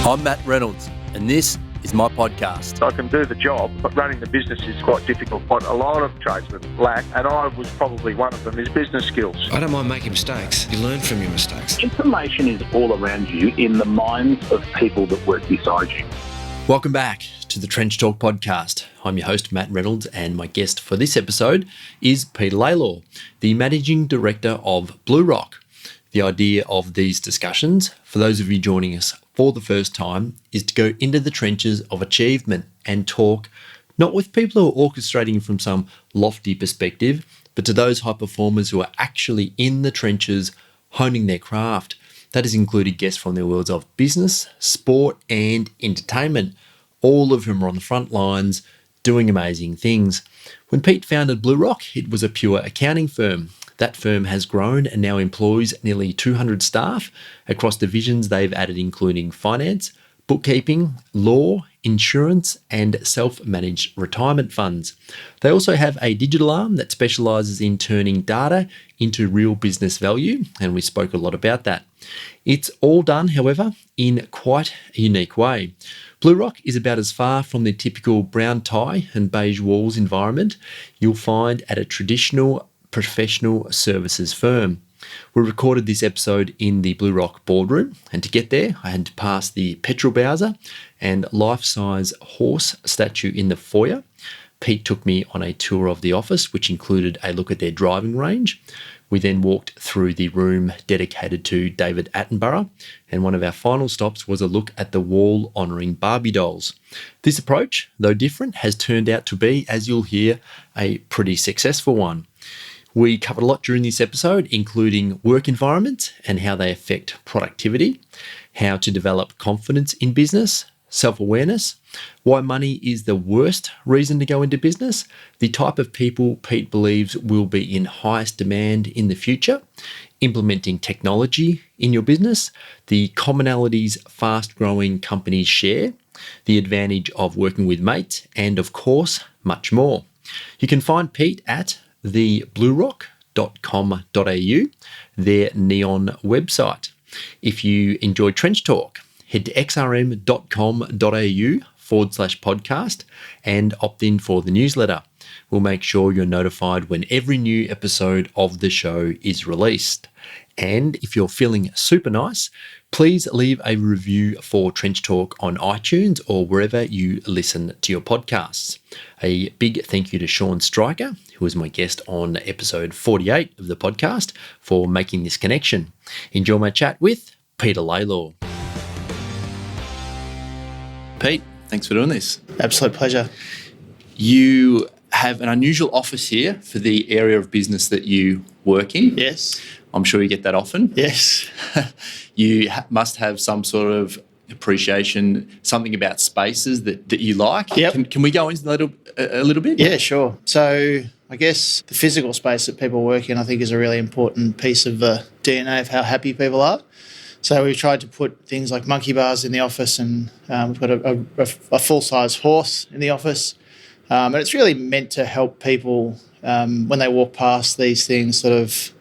I'm Matt Reynolds, and this is my podcast. I can do the job, but running the business is quite difficult. What a lot of tradesmen lack, and I was probably one of them, is business skills. I don't mind making mistakes. You learn from your mistakes. Information is all around you in the minds of people that work beside you. Welcome back to the Trench Talk podcast. I'm your host, Matt Reynolds, and my guest for this episode is Peter Lalor, the Managing Director of BlueRock. The idea of these discussions, for those of you joining us for the first time, is to go into the trenches of achievement and talk not with people who are orchestrating from some lofty perspective, but to those high performers who are actually in the trenches honing their craft. That has included guests from the worlds of business, sport and entertainment, all of whom are on the front lines doing amazing things. When Pete founded BlueRock, it was a pure accounting firm. That firm has grown and now employs nearly 200 staff across divisions they've added, including finance, bookkeeping, law, insurance, and self-managed retirement funds. They also have a digital arm that specialises in turning data into real business value, and we spoke a lot about that. It's all done, however, in quite a unique way. BlueRock is about as far from the typical brown tie and beige walls environment you'll find at a traditional professional services firm. We recorded this episode in the BlueRock boardroom, and to get there, I had to pass the petrol bowser and life-size horse statue in the foyer. Pete took me on a tour of the office, which included a look at their driving range. We then walked through the room dedicated to David Attenborough, and one of our final stops was a look at the wall honouring Barbie dolls. This approach, though different, has turned out to be, as you'll hear, a pretty successful one. We covered a lot during this episode, including work environments and how they affect productivity, how to develop confidence in business, self-awareness, why money is the worst reason to go into business, the type of people Pete believes will be in highest demand in the future, implementing technology in your business, the commonalities fast-growing companies share, the advantage of working with mates, and of course, much more. You can find Pete at thebluerock.com.au, their neon website. If you enjoy Trench Talk, head to xrm.com.au/podcast and opt in for the newsletter. We'll make sure you're notified when every new episode of the show is released. And if you're feeling super nice, please leave a review for Trench Talk on iTunes or wherever you listen to your podcasts. A big thank you to Sean Stryker, who was my guest on episode 48 of the podcast, for making this connection. Enjoy my chat with Peter Lalor. Pete, thanks for doing this. Absolute pleasure. You have an unusual office here for the area of business that you work in. Yes. I'm sure you get that often. Yes. You must have some sort of appreciation, something about spaces that you like. Yep. Can we go into that a little bit? Yeah, sure. So I guess the physical space that people work in, I think, is a really important piece of the DNA of how happy people are. So we've tried to put things like monkey bars in the office, and we've got a full-size horse in the office. And it's really meant to help people when they walk past these things sort of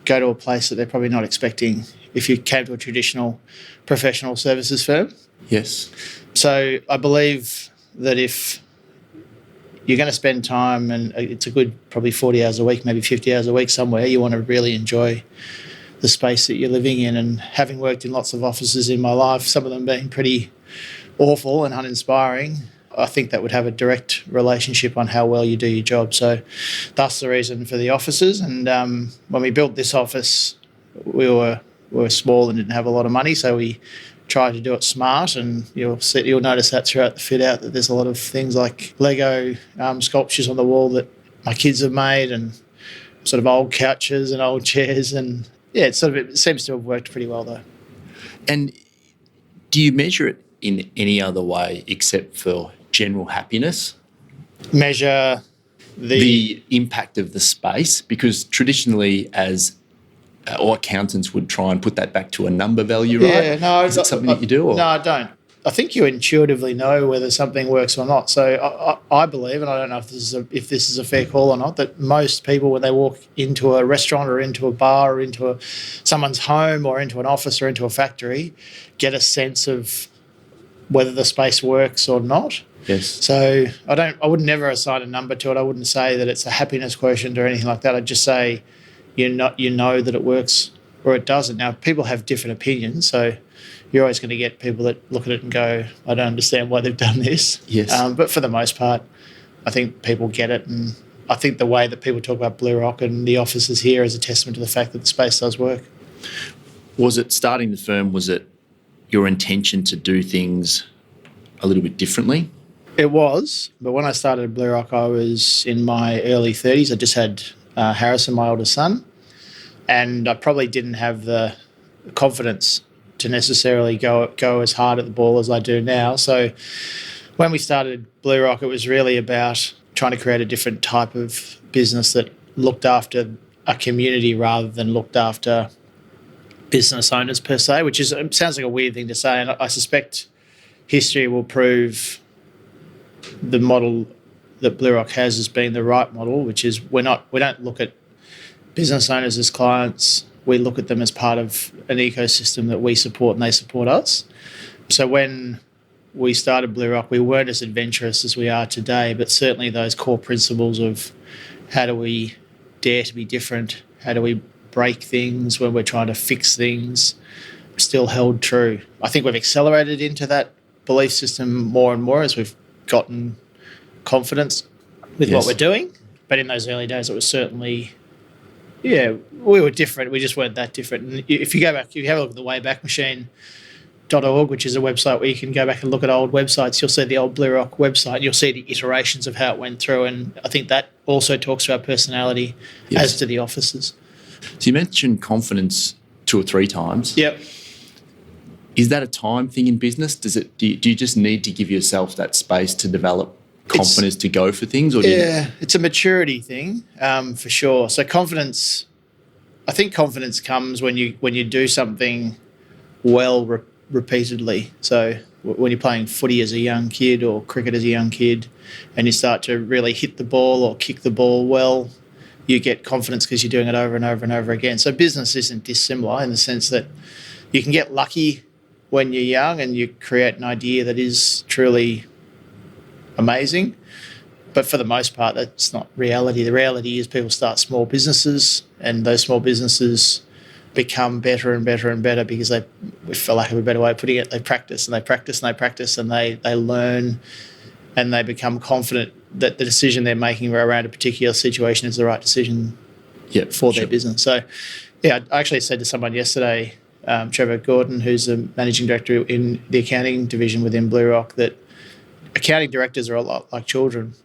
go to a place that they're probably not expecting if you came to a traditional professional services firm. Yes. So I believe that if you're going to spend time, and it's a good probably 40 hours a week, maybe 50 hours a week somewhere, you want to really enjoy the space that you're living in. And having worked in lots of offices in my life, some of them being pretty awful and uninspiring, I think that would have a direct relationship on how well you do your job. So that's the reason for the offices. And when we built this office, we were small and didn't have a lot of money, so we tried to do it smart. And you'll notice that throughout the fit out, that there's a lot of things like Lego sculptures on the wall that my kids have made, and sort of old couches and old chairs. And yeah, it seems to have worked pretty well though. And do you measure it in any other way except for general happiness? Measure the impact of the space, because traditionally as or accountants would try and put that back to a number value, right? Yeah, no. Is it something that you do? Or? No, I don't. I think you intuitively know whether something works or not. So I believe, and I don't know if this is a fair call or not, that most people, when they walk into a restaurant or into a bar or into someone's home or into an office or into a factory, get a sense of whether the space works or not. Yes. So I would never assign a number to it. I wouldn't say that it's a happiness quotient or anything like that. I'd just say you know that it works or it doesn't. Now, people have different opinions, so you're always going to get people that look at it and go, I don't understand why they've done this. Yes. But for the most part, I think people get it, and I think the way that people talk about BlueRock and the offices here is a testament to the fact that the space does work. Was it starting the firm, was it your intention to do things a little bit differently? It was, but when I started BlueRock, I was in my early 30s. I just had Harrison, my oldest son, and I probably didn't have the confidence to necessarily go as hard at the ball as I do now. So when we started BlueRock, it was really about trying to create a different type of business that looked after a community rather than looked after business owners per se, which sounds like a weird thing to say, and I suspect history will prove the model that BlueRock has as being the right model, which is we don't look at business owners as clients. We look at them as part of an ecosystem that we support and they support us. So when we started BlueRock, we weren't as adventurous as we are today, but certainly those core principles of how do we dare to be different, how do we break things when we're trying to fix things, still held true. I think we've accelerated into that belief system more and more as we've gotten confidence with what we're doing. But in those early days, it was certainly, we were different. We just weren't that different. And if you go back, if you have a look at the Wayback Machine.org, which is a website where you can go back and look at old websites, you'll see the old BlueRock website. You'll see the iterations of how it went through. And I think that also talks to our personality as to the offices. So you mentioned confidence 2 or 3 times. Yep. Is that a time thing in business? Do you just need to give yourself that space to develop confidence to go for things? Or it's a maturity thing, for sure. So confidence, I think confidence comes when you do something well repeatedly. So when you're playing footy as a young kid or cricket as a young kid and you start to really hit the ball or kick the ball well, you get confidence because you're doing it over and over and over again. So business isn't dissimilar in the sense that you can get lucky when you're young and you create an idea that is truly amazing. But for the most part, that's not reality. The reality is people start small businesses and those small businesses become better and better and better because they, for lack of a better way of putting it, they practice and they practice and they practice and they learn and they become confident that the decision they're making around a particular situation is the right decision for their business. So, I actually said to someone yesterday, Trevor Gordon, who's the managing director in the accounting division within BlueRock, that accounting directors are a lot like children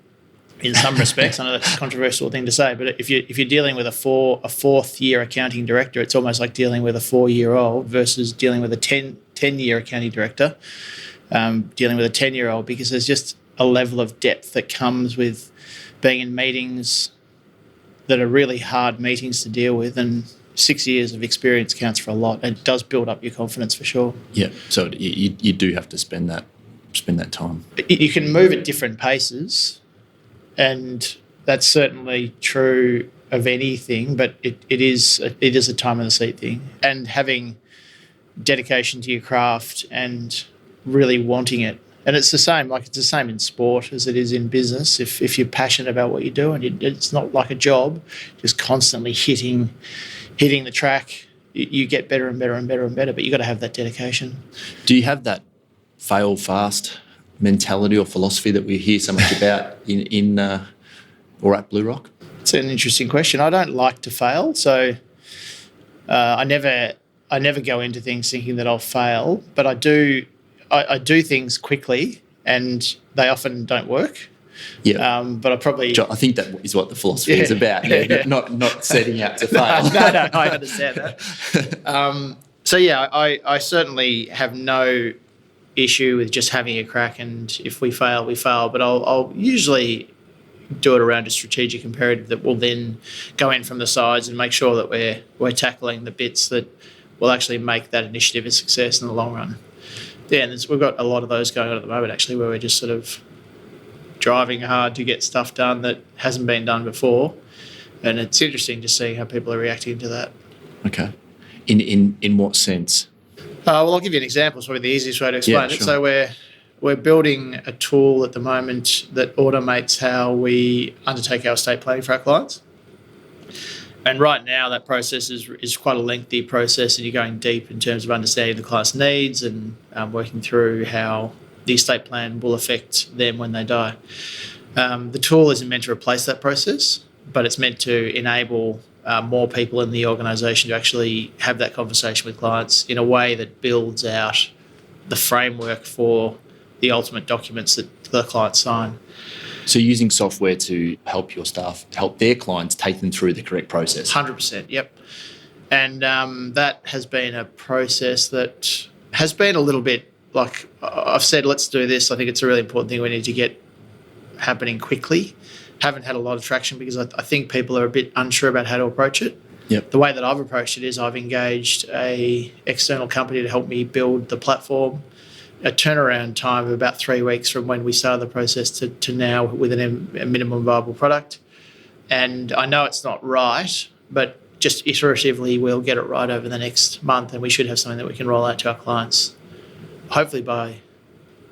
in some respects. I know that's a controversial thing to say, but if you're dealing with a fourth year accounting director, it's almost like dealing with a 4-year-old versus dealing with a 10-year accounting director, dealing with a 10-year-old, because there's just a level of depth that comes with being in meetings that are really hard meetings to deal with, and 6 years of experience counts for a lot. It does build up your confidence for sure. Yeah, so you do have to spend that time. You can move at different paces, and that's certainly true of anything, but it is a time in the seat thing. And having dedication to your craft and really wanting it. And it's the same in sport as it is in business. If you're passionate about what you do and it's not like a job, just constantly hitting the track, you get better and better and better and better, but you've got to have that dedication. Do you have that fail fast mentality or philosophy that we hear so much about in or at BlueRock? It's an interesting question. I don't like to fail, so I never go into things thinking that I'll fail, but I do things quickly and they often don't work. Yeah. But I think that is what the philosophy is about. Not setting out to fail. No, I understand that. I certainly have no issue with just having a crack, and if we fail, we fail. But I'll usually do it around a strategic imperative that will then go in from the sides and make sure that we're tackling the bits that will actually make that initiative a success in the long run. Yeah, and we've got a lot of those going on at the moment, actually, where we're just sort of driving hard to get stuff done that hasn't been done before. And it's interesting just seeing how people are reacting to that. Okay. In what sense? Well, I'll give you an example. It's probably the easiest way to explain it. Sure. So we're building a tool at the moment that automates how we undertake our estate planning for our clients. And right now, that process is quite a lengthy process, and you're going deep in terms of understanding the client's needs and working through how the estate plan will affect them when they die. The tool isn't meant to replace that process, but it's meant to enable more people in the organisation to actually have that conversation with clients in a way that builds out the framework for the ultimate documents that the clients sign. So you're using software to help your staff, help their clients take them through the correct process? 100%, yep. And that has been a process that has been a little bit like I've said, let's do this. I think it's a really important thing we need to get happening quickly. Haven't had a lot of traction because I think people are a bit unsure about how to approach it. Yep. The way that I've approached it is I've engaged a external company to help me build the platform. A turnaround time of about 3 weeks from when we started the process to now with a minimum viable product. And I know it's not right, but just iteratively we'll get it right over the next month, and we should have something that we can roll out to our clients, hopefully by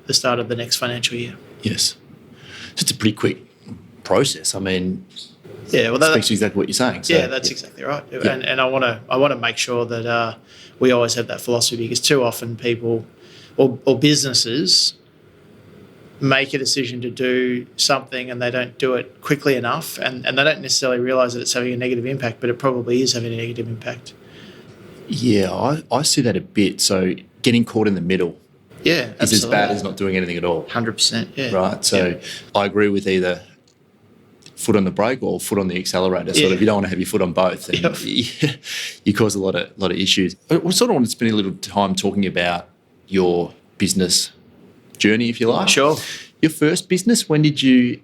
the start of the next financial year. Yes. So it's a pretty quick process. I mean, yeah, well, that's exactly what you're saying. So, yeah, that's exactly right. Yeah. And I want to make sure that we always have that philosophy, because too often people or businesses make a decision to do something and they don't do it quickly enough, and they don't necessarily realise that it's having a negative impact, but it probably is having a negative impact. Yeah, I see that a bit. So getting caught in the middle is as bad as not doing anything at all. 100%, yeah. Right? So I agree with either foot on the brake or foot on the accelerator. Sort of, you don't want to have your foot on both, and you cause a lot of issues. I sort of want to spend a little time talking about your business journey, if you like. Sure. Your first business, when did you...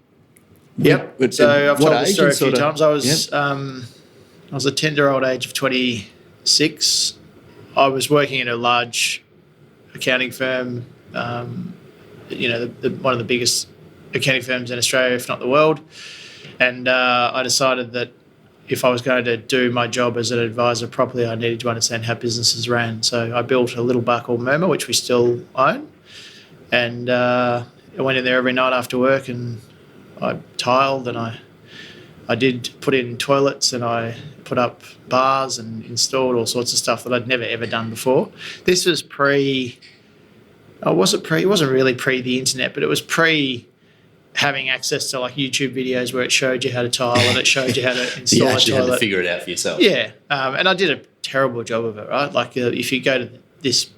Yep. So I've told the story a few times. I was a tender-old age of 26. I was working in a large accounting firm, one of the biggest accounting firms in Australia, if not the world. And I decided that if I was going to do my job as an advisor properly, I needed to understand how businesses ran. So I built a little bar called Murmur, which we still own. And I went in there every night after work, and I tiled, and I did put in toilets, and I put up bars and installed all sorts of stuff that I'd never, ever done before. This was it wasn't really pre the internet, but it was pre having access to like YouTube videos where it showed you how to tile and it showed you how to install you actually a toilet. had to figure it out for yourself. Yeah, and I did a terrible job of it, right? Like if you go to this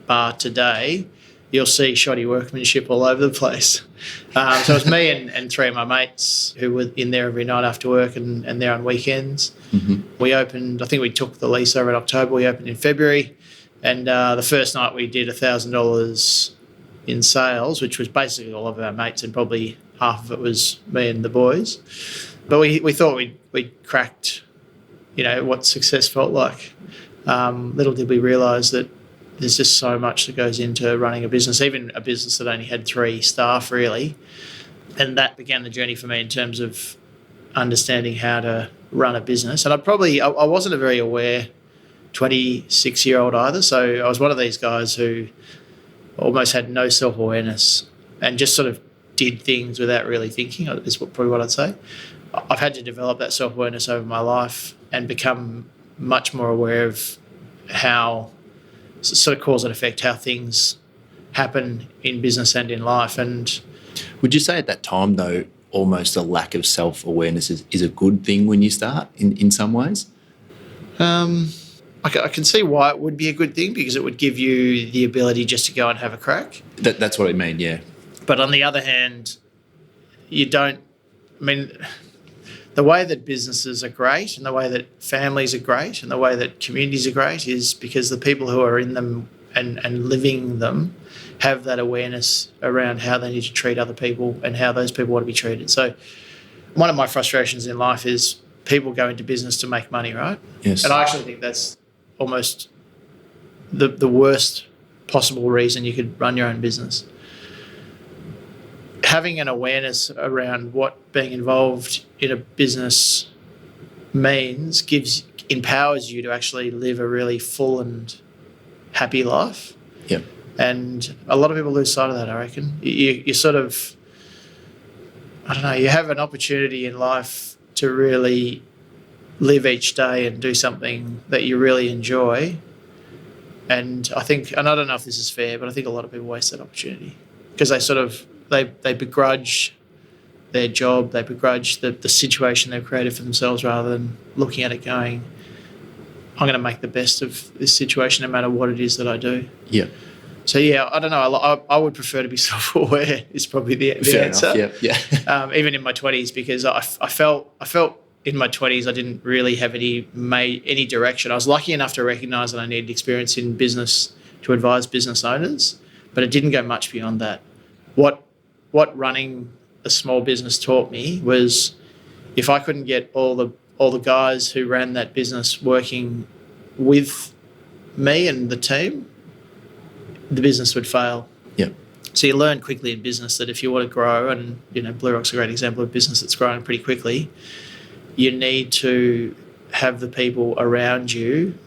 bar today, you'll see shoddy workmanship all over the place. So it was me and three of my mates who were in there every night after work and there on weekends. Mm-hmm. We opened, I think we took the lease over in October. We opened in February. And the first night we did $1,000 in sales, which was basically all of our mates, and probably half of it was me and the boys. But we thought we'd cracked, what success felt like. Little did we realise that there's just so much that goes into running a business, even a business that only had 3 staff really. And that began the journey for me in terms of understanding how to run a business. And I wasn't a very aware 26-year-old either. So I was one of these guys who almost had no self-awareness and just sort of did things without really thinking, is probably what I'd say. I've had to develop that self-awareness over my life and become much more aware of how sort of cause and effect, how things happen in business and in life. And would you say at that time, though, almost a lack of self-awareness is a good thing when you start in some ways? I can see why it would be a good thing, because it would give you the ability just to go and have a crack. That's what I mean, yeah. But on the other hand, the way that businesses are great and the way that families are great and the way that communities are great is because the people who are in them and living them have that awareness around how they need to treat other people and how those people want to be treated. So one of my frustrations in life is people go into business to make money, right? Yes. And I actually think that's almost the worst possible reason you could run your own business. Having an awareness around what being involved in a business means empowers you to actually live a really full and happy life. Yep. And a lot of people lose sight of that, I reckon. You sort of, I don't know, you have an opportunity in life to really live each day and do something that you really enjoy. And I think, and I don't know if this is fair, but I think a lot of people waste that opportunity because they sort of, they begrudge their job, they begrudge the situation they've created for themselves rather than looking at it going, I'm going to make the best of this situation no matter what it is that I do. Yeah. So, yeah, I don't know. I would prefer to be self-aware is probably the answer. Enough. Yeah. Even in my 20s, because I felt in my 20s I didn't really have any direction. I was lucky enough to recognise that I needed experience in business to advise business owners, but it didn't go much beyond that. What running a small business taught me was if I couldn't get all the guys who ran that business working with me and the team, the business would fail. Yeah. So you learn quickly in business that if you want to grow, and BlueRock's a great example of a business that's growing pretty quickly, you need to have the people around you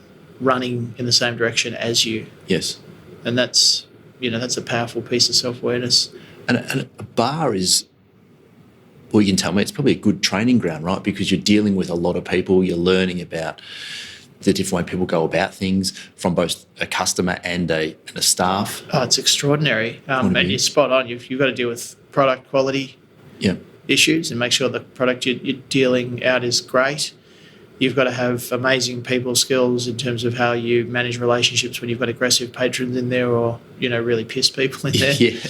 running in the same direction as you. Yes. And that's a powerful piece of self-awareness. And a bar is, well, you can tell me, it's probably a good training ground, right? Because you're dealing with a lot of people, you're learning about the different way people go about things from both a customer and a staff. Oh, it's extraordinary. And you're spot on. You've got to deal with product quality issues and make sure the product you're dealing out is great. You've got to have amazing people skills in terms of how you manage relationships when you've got aggressive patrons in there or, really pissed people in there. Yeah,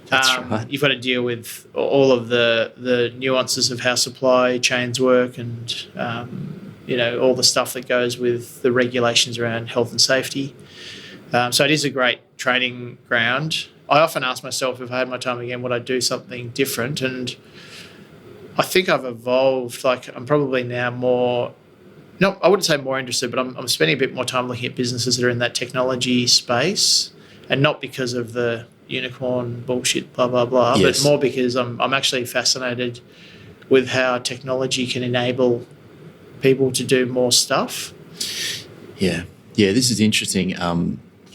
that's right. You've got to deal with all of the nuances of how supply chains work and, all the stuff that goes with the regulations around health and safety. So it is a great training ground. I often ask myself if I had my time again, would I do something different? And I think I've evolved. Like I'm probably now more, no, I wouldn't say more interested, but I'm spending a bit more time looking at businesses that are in that technology space, and not because of the unicorn bullshit, blah, blah, blah, yes. but more because I'm actually fascinated with how technology can enable people to do more stuff. Yeah, this is interesting.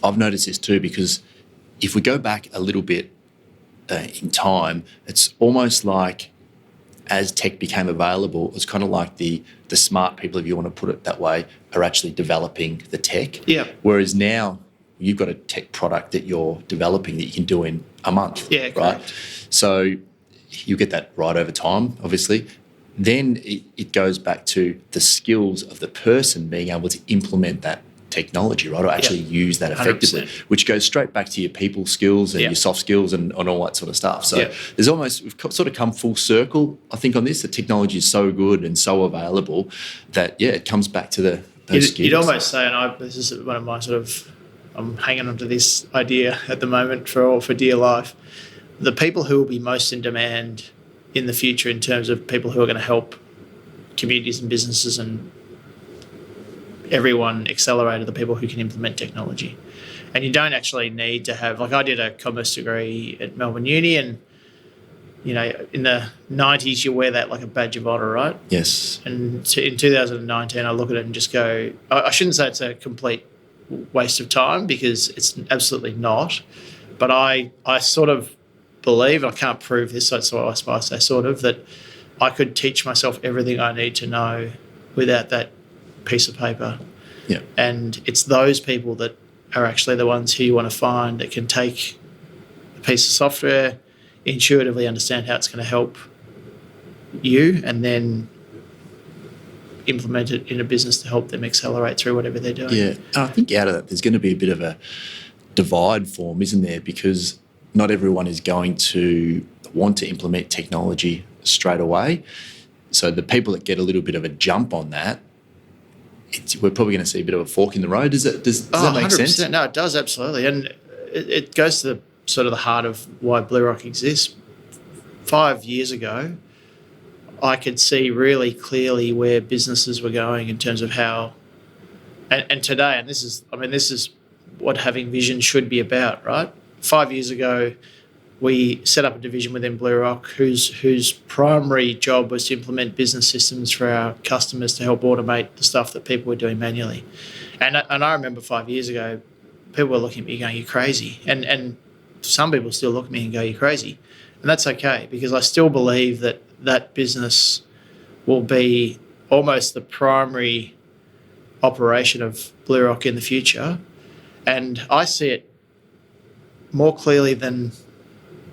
I've noticed this too because if we go back a little bit in time, it's almost like as tech became available, it's kind of like the smart people, if you want to put it that way, are actually developing the tech. Yeah. Whereas now you've got a tech product that you're developing that you can do in a month. Yeah, right? correct. So you get that right over time, obviously. Then it goes back to the skills of the person being able to implement that technology, right, or actually use that effectively, 100%. which goes straight back to your people skills and your soft skills and all that sort of stuff. So there's almost, we've sort of come full circle, I think, on this. The technology is so good and so available that, it comes back to those skills. You'd almost say, and this is one of my I'm hanging on to this idea at the moment for dear life, the people who will be most in demand in the future in terms of people who are going to help communities and businesses and everyone accelerate are the people who can implement technology. And you don't actually need to have, like I did a commerce degree at Melbourne Uni and, in the 90s you wear that like a badge of honour, right? Yes. And in 2019 I look at it and just go, I shouldn't say it's a complete waste of time because it's absolutely not. But I sort of believe, I can't prove this, so I say sort of, that I could teach myself everything I need to know without that piece of paper. Yeah. And it's those people that are actually the ones who you want to find that can take a piece of software, intuitively understand how it's going to help you, and then implement it in a business to help them accelerate through whatever they're doing. Yeah. And I think out of that there's going to be a bit of a divide form, isn't there? Because not everyone is going to want to implement technology straight away. So the people that get a little bit of a jump on that, we're probably going to see a bit of a fork in the road. Does that make 100%. sense? No, it does, absolutely. And it goes to the sort of the heart of why BlueRock exists. 5 years ago, I could see really clearly where businesses were going in terms of how, and today, and this is what having vision should be about, right? 5 years ago, we set up a division within BlueRock whose primary job was to implement business systems for our customers to help automate the stuff that people were doing manually. And I remember 5 years ago, people were looking at me going, "You're crazy," and some people still look at me and go, "You're crazy," and that's okay because I still believe that business will be almost the primary operation of BlueRock in the future, and I see it more clearly than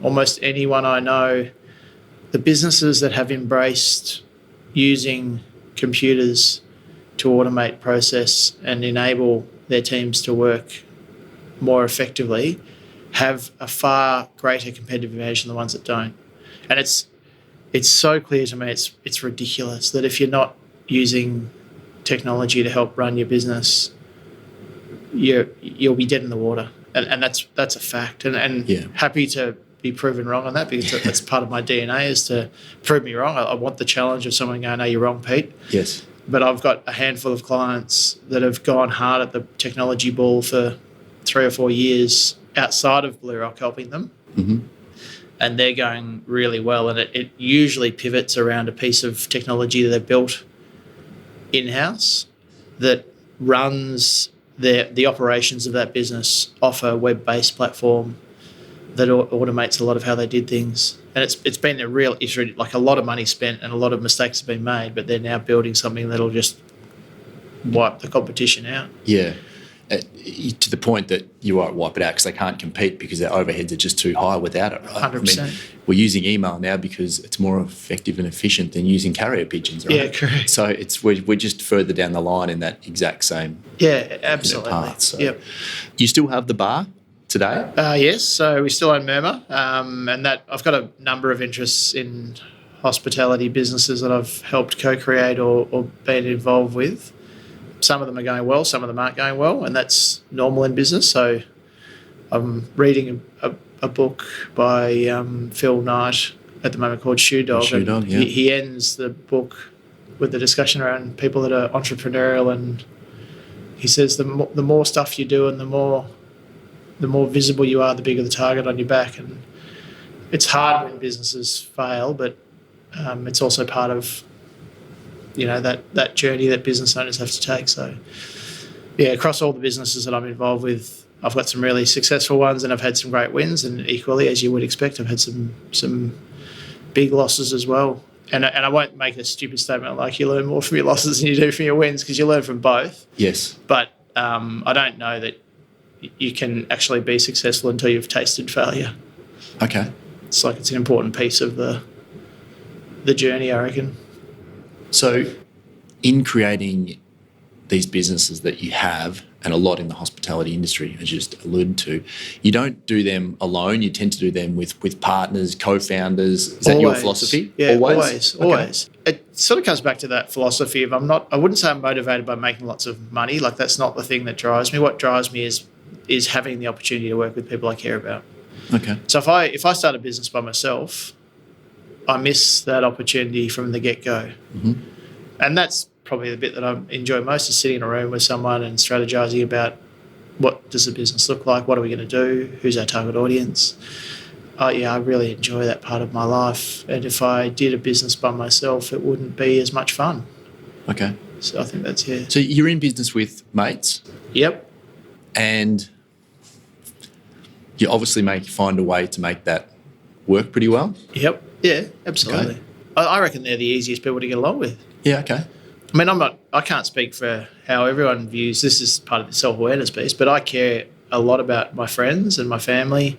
almost anyone I know. The businesses that have embraced using computers to automate process and enable their teams to work more effectively have a far greater competitive advantage than the ones that don't. And it's so clear to me, it's ridiculous that if you're not using technology to help run your business, you'll be dead in the water. And that's a fact. And happy to be proven wrong on that because that's part of my DNA is to prove me wrong. I want the challenge of someone going, "No, you're wrong, Pete." Yes. But I've got a handful of clients that have gone hard at the technology ball for 3 or 4 years outside of BlueRock helping them. Mm-hmm. And they're going really well. And it usually pivots around a piece of technology that they've built in-house that runs the operations of that business off a web-based platform that automates a lot of how they did things. And it's been a real issue, like a lot of money spent and a lot of mistakes have been made, but they're now building something that'll just wipe the competition out. Yeah. To the point that you won't wipe it out because they can't compete because their overheads are just too high without it, right? 100%. I mean, we're using email now because it's more effective and efficient than using carrier pigeons, right? Yeah, correct. So we're just further down the line in that exact same absolutely. path. So. Yep. You still have the bar today? Yes, so we still own Murmur, and that I've got a number of interests in hospitality businesses that I've helped co-create or been involved with. Some of them are going well, some of them aren't going well, and that's normal in business. So I'm reading a book by Phil Knight at the moment called Shoe Dog. Shoe Dog, yeah. He ends the book with the discussion around people that are entrepreneurial, and he says the more stuff you do and the more visible you are, the bigger the target on your back. And it's hard when businesses fail, but it's also part of that journey that business owners have to take. So across all the businesses that I'm involved with, I've got some really successful ones and I've had some great wins, and equally, as you would expect, I've had some big losses as well. And I won't make a stupid statement like you learn more from your losses than you do from your wins, because you learn from both. Yes. But I don't know that you can actually be successful until you've tasted failure. Okay. It's like it's an important piece of the journey, I reckon. So in creating these businesses that you have, and a lot in the hospitality industry, as you just alluded to, you don't do them alone. You tend to do them with partners, co-founders. Is that your philosophy? Yeah, always. Always. It sort of comes back to that philosophy of I wouldn't say I'm motivated by making lots of money. Like, that's not the thing that drives me. What drives me is having the opportunity to work with people I care about. Okay. So if I start a business by myself, I miss that opportunity from the get-go. Mm-hmm. And that's probably the bit that I enjoy most, is sitting in a room with someone and strategizing about what does the business look like, what are we going to do, who's our target audience. I really enjoy that part of my life. And if I did a business by myself, it wouldn't be as much fun. Okay. So I think that's, So you're in business with mates? Yep. And you obviously find a way to make that work pretty well? Yep. Yeah, absolutely. Okay. I reckon they're the easiest people to get along with. Yeah, okay. I mean, I can't speak for how everyone views this is part of the self-awareness piece, but I care a lot about my friends and my family.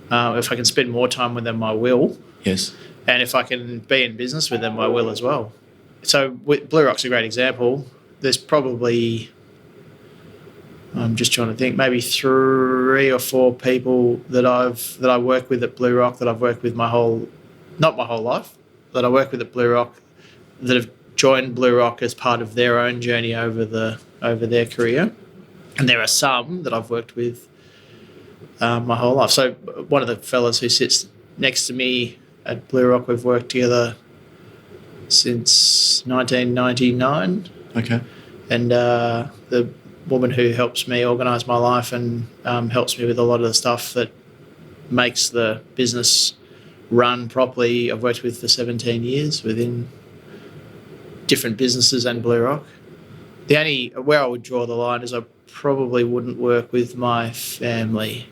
If I can spend more time with them, I will. Yes. And if I can be in business with them, I will as well. So BlueRock's a great example. There's probably, I'm just trying to think, maybe 3 or 4 people that I work with at BlueRock that I've worked with not my whole life, that I work with at BlueRock that have joined BlueRock as part of their own journey over their career. And there are some that I've worked with my whole life. So one of the fellas who sits next to me at BlueRock, we've worked together since 1999. Okay. And the woman who helps me organise my life and helps me with a lot of the stuff that makes the business run properly, I've worked with for 17 years within different businesses and BlueRock. Where I would draw the line is I probably wouldn't work with my family.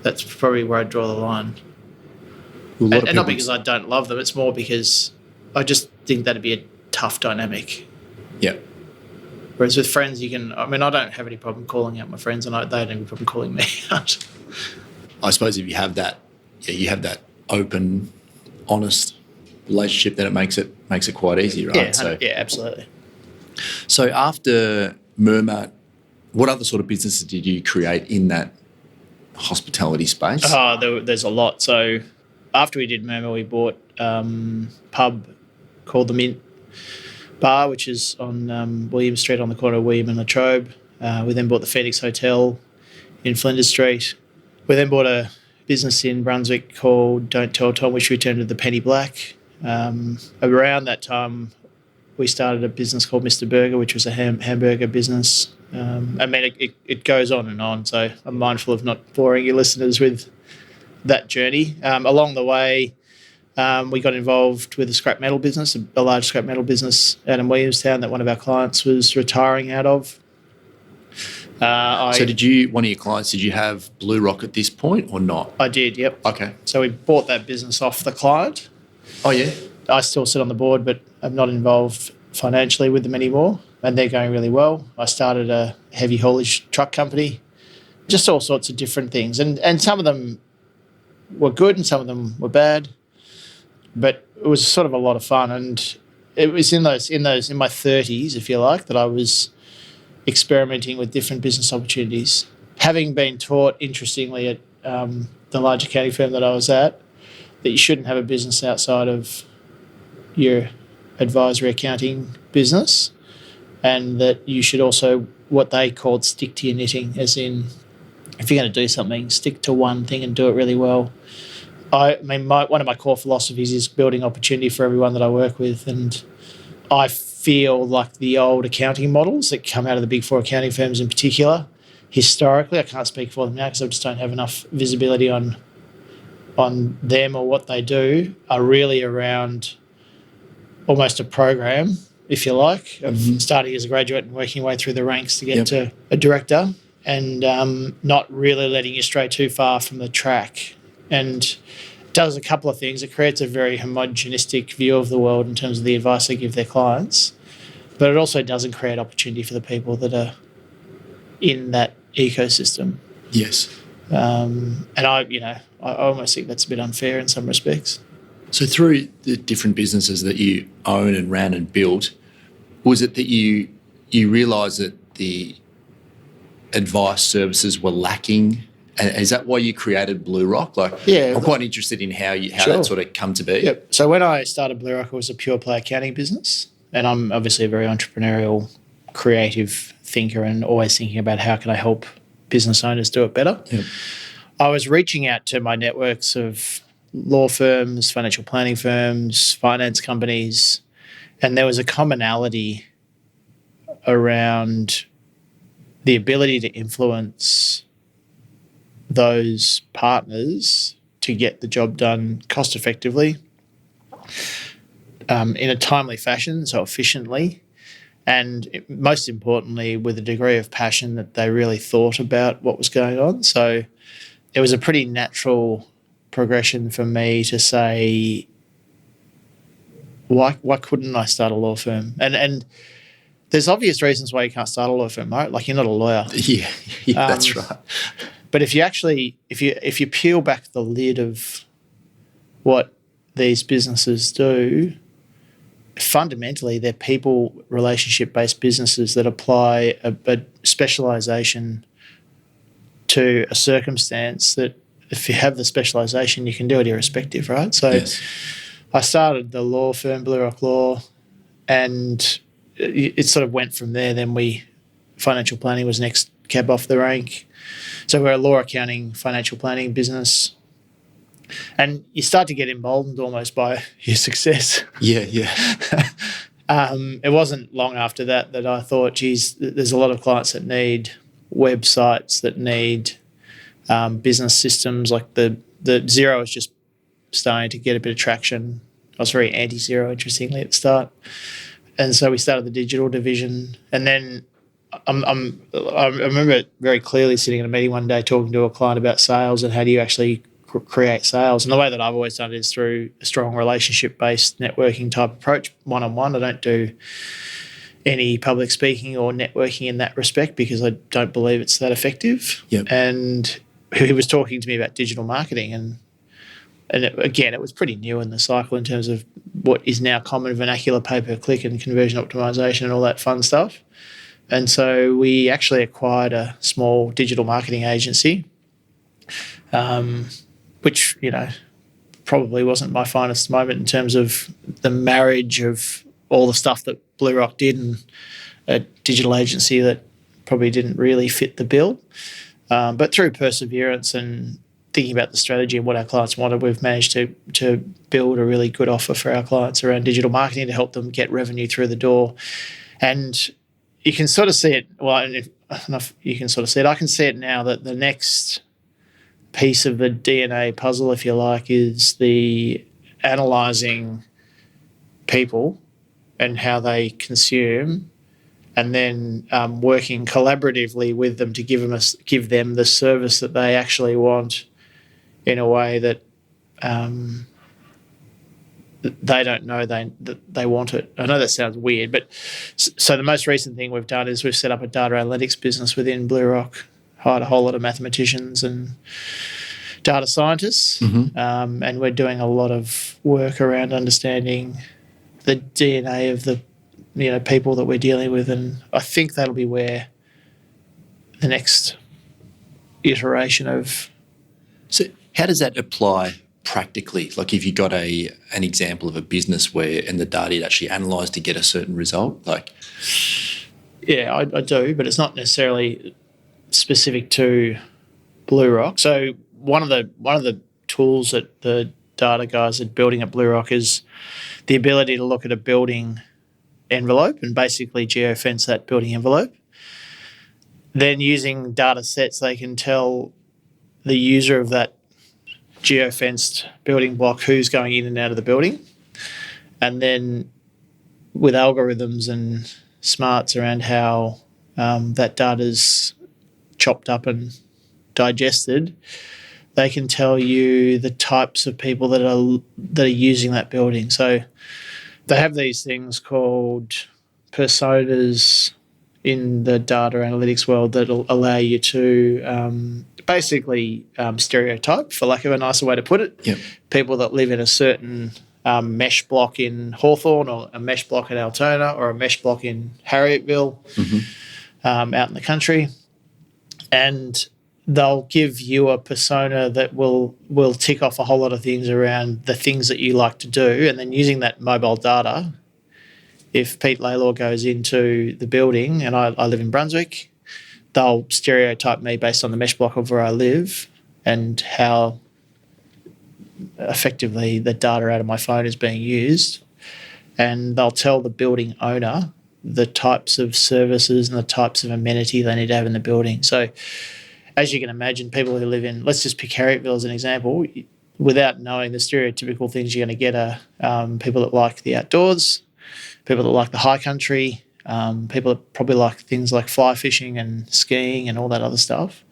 That's probably where I'd draw the line. Well, And not because I don't love them, it's more because I just think that'd be a tough dynamic. Yeah. Whereas with friends, I don't have any problem calling out my friends, and they don't have any problem calling me out. I suppose if you have that, you have that open, honest relationship, then it makes it quite easy, right? Yeah, absolutely. So after Murmur, what other sort of businesses did you create in that hospitality space? There's a lot. So after we did Murmur, we bought pub called the Mint Bar, which is on William Street on the corner of William and Latrobe. We then bought the Phoenix Hotel in Flinders Street. We then bought a business in Brunswick called Don't Tell Tom, which we turned to the Penny Black. Around that time, we started a business called Mr. Burger, which was a hamburger business. It goes on and on, so I'm mindful of not boring your listeners with that journey. Along the way, we got involved with a scrap metal business, a large scrap metal business out in Williamstown that one of our clients was retiring out of. So one of your clients, did you have BlueRock at this point or not? I did, yep. Okay. So we bought that business off the client. Oh, yeah? I still sit on the board, but I'm not involved financially with them anymore, and they're going really well. I started a heavy haulage truck company, just all sorts of different things. And some of them were good and some of them were bad, but it was sort of a lot of fun. And it was in my 30s, if you like, that I was experimenting with different business opportunities. Having been taught, interestingly, at the large accounting firm that I was at, that you shouldn't have a business outside of your advisory accounting business, and that you should also, what they called, stick to your knitting, as in, if you're going to do something, stick to one thing and do it really well. One of my core philosophies is building opportunity for everyone that I work with, and I feel like the old accounting models that come out of the big four accounting firms in particular, historically, I can't speak for them now because I just don't have enough visibility on them or what they do, are really around almost a program, if you like, of starting as a graduate and working your way through the ranks to get to a director, and not really letting you stray too far from the track. And it does a couple of things. It creates a very homogenistic view of the world in terms of the advice they give their clients, but it also doesn't create opportunity for the people that are in that ecosystem. Yes. And I almost think that's a bit unfair in some respects. So through the different businesses that you own and ran and built, was it that you realised that the advice services were lacking? And is that why you created BlueRock? I'm quite interested in how that sort of come to be. Yep. So when I started BlueRock, it was a pure play accounting business, and I'm obviously a very entrepreneurial, creative thinker, and always thinking about how can I help business owners do it better. Yep. I was reaching out to my networks of law firms, financial planning firms, finance companies, and there was a commonality around the ability to influence those partners to get the job done cost effectively, in a timely fashion, so efficiently, and most importantly, with a degree of passion that they really thought about what was going on. So it was a pretty natural progression for me to say, why couldn't I start a law firm? And there's obvious reasons why you can't start a law firm, right? Like, you're not a lawyer. Yeah, that's right. But if you peel back the lid of what these businesses do, fundamentally they're people relationship-based businesses that apply a specialisation to a circumstance that, if you have the specialisation, you can do it irrespective, right? So yes. I started the law firm, BlueRock Law, and it sort of went from there. Then financial planning was next cab off the rank. So we're a law accounting, financial planning business. And you start to get emboldened almost by your success. Yeah. It wasn't long after that I thought, geez, there's a lot of clients that need websites, that need business systems. Like the Xero is just starting to get a bit of traction. I was very anti-Xero, interestingly, at the start. And so we started the digital division. And then I remember very clearly sitting in a meeting one day talking to a client about sales and how do you actually create sales. And the way that I've always done it is through a strong relationship-based networking type approach, one-on-one. I don't do any public speaking or networking in that respect because I don't believe it's that effective. Yep. And he was talking to me about digital marketing and it was pretty new in the cycle in terms of what is now common vernacular, pay-per-click and conversion optimization and all that fun stuff. And so we actually acquired a small digital marketing agency, which, probably wasn't my finest moment in terms of the marriage of all the stuff that BlueRock did and a digital agency that probably didn't really fit the bill. But through perseverance and thinking about the strategy and what our clients wanted, we've managed to build a really good offer for our clients around digital marketing to help them get revenue through the door. And you can sort of see it, you can sort of see it. I can see it now that the next piece of the DNA puzzle, if you like, is the analysing people and how they consume and then working collaboratively with them to give them the service that they actually want in a way that they don't know that they want it. I know that sounds weird, but so the most recent thing we've done is we've set up a data analytics business within BlueRock, hired a whole lot of mathematicians and data scientists, and we're doing a lot of work around understanding the DNA of the people that we're dealing with, and I think that'll be where the next iteration of. So how does that apply practically? Like if you got an example of a business where and the data actually analysed to get a certain result, like. Yeah, I do, but it's not necessarily specific to BlueRock. So one of the tools that the data guys are building at BlueRock is the ability to look at a building envelope and basically geofence that building envelope. Then using data sets, they can tell the user of that geofenced building block who's going in and out of the building. And then with algorithms and smarts around how that data's chopped up and digested, they can tell you the types of people that are using that building. So they have these things called personas in the data analytics world that'll allow you to basically stereotype, for lack of a nicer way to put it, people that live in a certain mesh block in Hawthorne or a mesh block in Altona or a mesh block in Harrietville out in the country. And they'll give you a persona that will tick off a whole lot of things around the things that you like to do. And then using that mobile data, if Pete Lalor goes into the building and I live in Brunswick, they'll stereotype me based on the mesh block of where I live and how effectively the data out of my phone is being used. And they'll tell the building owner the types of services and the types of amenity they need to have in the building. So as you can imagine, people who live in, let's just pick Harrietville as an example, without knowing the stereotypical things you're going to get are people that like the outdoors, people that like the high country, people that probably like things like fly fishing and skiing and all that other stuff.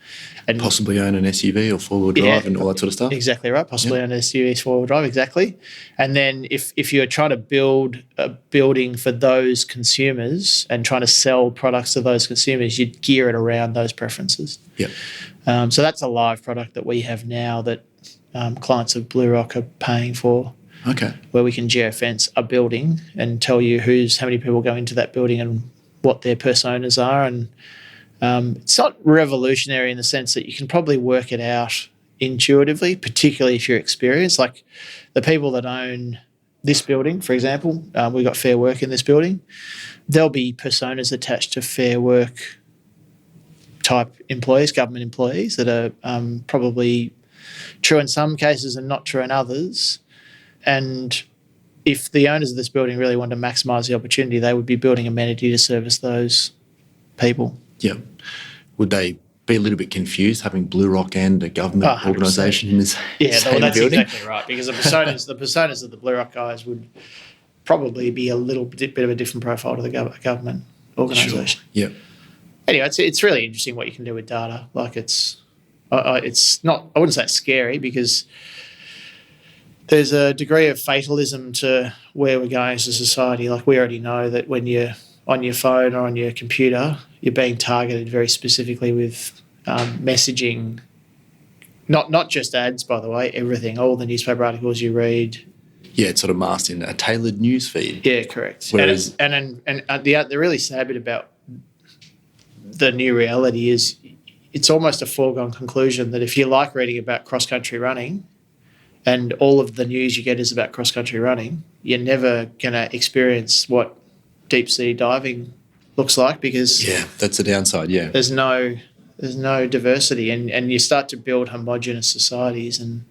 And possibly own an SUV or four-wheel drive and all that sort of stuff. Exactly right. Possibly own an SUV, four-wheel drive, exactly. And then if you're trying to build a building for those consumers and trying to sell products to those consumers, you'd gear it around those preferences. Yep. So that's a live product that we have now that clients of BlueRock are paying for. Okay. Where we can geofence a building and tell you how many people go into that building and what their personas are. And it's not revolutionary in the sense that you can probably work it out intuitively, particularly if you're experienced. Like the people that own this building, for example, we've got Fair Work in this building. There'll be personas attached to Fair Work type employees, government employees that are probably true in some cases and not true in others. And if the owners of this building really want to maximise the opportunity, they would be building amenity to service those people. Yeah. Would they be a little bit confused having BlueRock and a government organisation in this same that's building? Exactly right, because the personas of the BlueRock guys would probably be a little bit of a different profile to the government organisation. Sure. Yeah. Anyway, it's really interesting what you can do with data. Like it's not, I wouldn't say it's scary, because there's a degree of fatalism to where we're going as a society. Like, we already know that when you're on your phone or on your computer, you're being targeted very specifically with messaging. Not just ads, by the way, everything, all the newspaper articles you read. Yeah, it's sort of masked in a tailored news feed. Yeah, correct. Whereas, The really sad bit about the new reality is it's almost a foregone conclusion that if you like reading about cross-country running and all of the news you get is about cross-country running, you're never going to experience what deep-sea diving looks like, because yeah, that's the downside, yeah. there's no diversity, and you start to build homogenous societies, and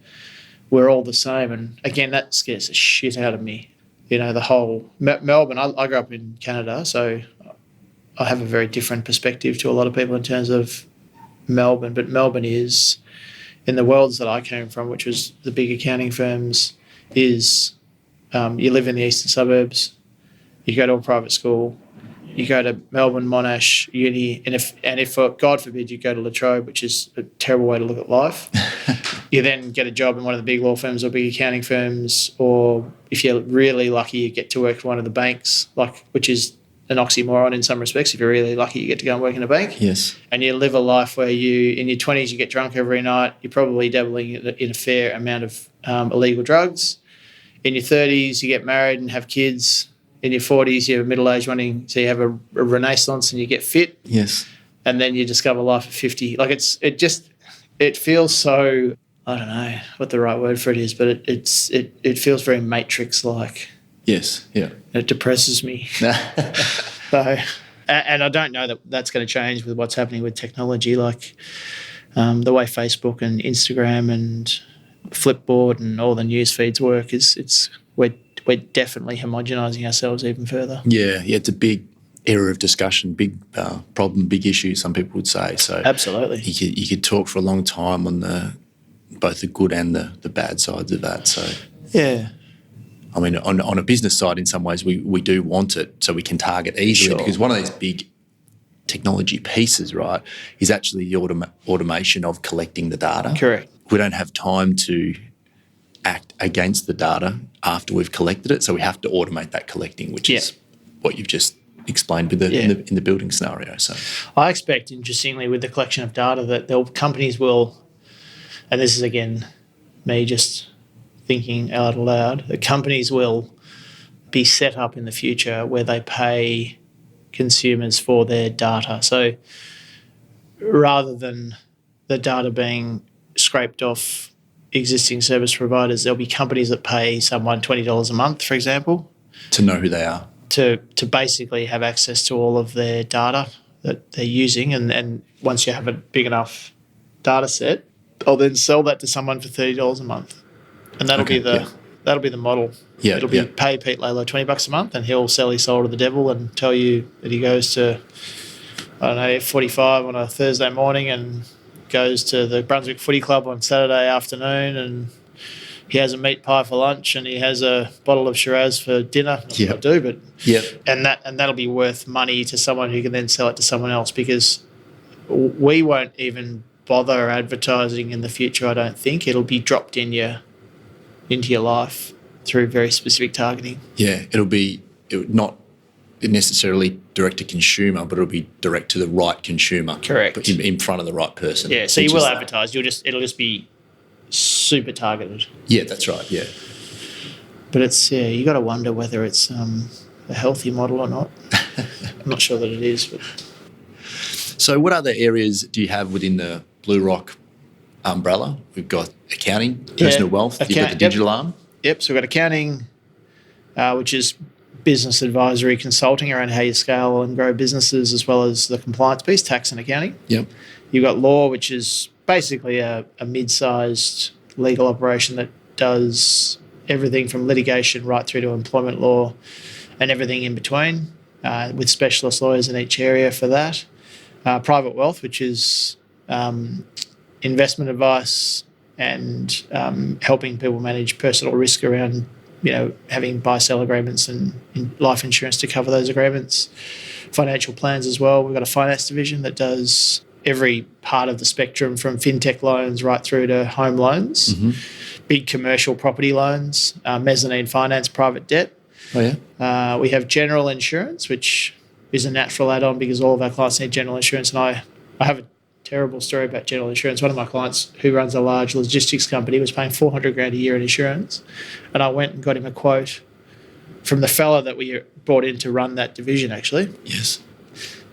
we're all the same. And again, that scares the shit out of me. You know, the whole Melbourne. I grew up in Canada, so I have a very different perspective to a lot of people in terms of Melbourne. But Melbourne is, in the worlds that I came from, which was the big accounting firms, is you live in the eastern suburbs, you go to a private school, you go to Melbourne, Monash, uni, and if God forbid you go to La Trobe, which is a terrible way to look at life, you then get a job in one of the big law firms or big accounting firms, or if you're really lucky, you get to work for one of the banks, which is an oxymoron in some respects. If you're really lucky, you get to go and work in a bank. Yes. And you live a life where in your 20s, you get drunk every night. You're probably dabbling in a fair amount of illegal drugs. In your 30s, you get married and have kids. In your 40s, you're middle-aged running, so you have a renaissance and you get fit. Yes. And then you discover life at 50. Like, it feels so, I don't know what the right word for it is, but it feels very Matrix-like. Yes, yeah. It depresses me. So, and I don't know that that's going to change with what's happening with technology, like the way Facebook and Instagram and Flipboard and all the news feeds work we're definitely homogenising ourselves even further. Yeah, it's a big area of discussion, big problem, big issue, some people would say. So absolutely. You could talk for a long time on both the good and the bad sides of that. So yeah. I mean, on a business side, in some ways, we do want it so we can target easily, Sure. because one of these big technology pieces, right, is actually the automation of collecting the data. Correct. We don't have time to act against the data after we've collected it, so we have to automate that collecting, which is what you've just explained with in the building scenario. So I expect, interestingly, with the collection of data, that companies will, and this is again me just thinking out loud, that companies will be set up in the future where they pay consumers for their data. So rather than the data being scraped off existing service providers, there'll be companies that pay someone $20 a month, for example, to know who they are, to basically have access to all of their data that they're using, and once you have a big enough data set, I'll then sell that to someone for $30 a month, and that'll be the model. Yeah, it'll be pay Pete Lalor $20 a month, and he'll sell his soul to the devil and tell you that he goes to, I don't know, F45 on a Thursday morning and goes to the Brunswick Footy Club on Saturday afternoon, and he has a meat pie for lunch and he has a bottle of Shiraz for dinner. Not that I do, but and that'll be worth money to someone who can then sell it to someone else, because we won't even bother advertising in the future. I don't think it'll be dropped into your life through very specific targeting. Yeah, it would not necessarily direct to consumer, but it'll be direct to the right consumer. Correct. But in front of the right person. Yeah, so you will advertise. It'll just be super targeted. Yeah, that's right. Yeah. But you got to wonder whether it's a healthy model or not. I'm not sure that it is. But. So what other areas do you have within the BlueRock umbrella? We've got accounting, personal wealth, you've got the digital arm. Yep, so we've got accounting, which is business advisory consulting around how you scale and grow businesses, as well as the compliance piece, tax and accounting. Yep. You've got law, which is basically a mid-sized legal operation that does everything from litigation right through to employment law and everything in between, with specialist lawyers in each area for that. Private wealth, which is investment advice and helping people manage personal risk around, having buy-sell agreements and life insurance to cover those agreements. financial plans as well. We've got a finance division that does every part of the spectrum from fintech loans right through to home loans, big commercial property loans, mezzanine finance, private debt. Oh, yeah? We have general insurance, which is a natural add-on because all of our clients need general insurance. And I have a terrible story about general insurance. One of my clients who runs a large logistics company was paying $400,000 a year in insurance. And I went and got him a quote from the fella that we brought in to run that division, actually. Yes.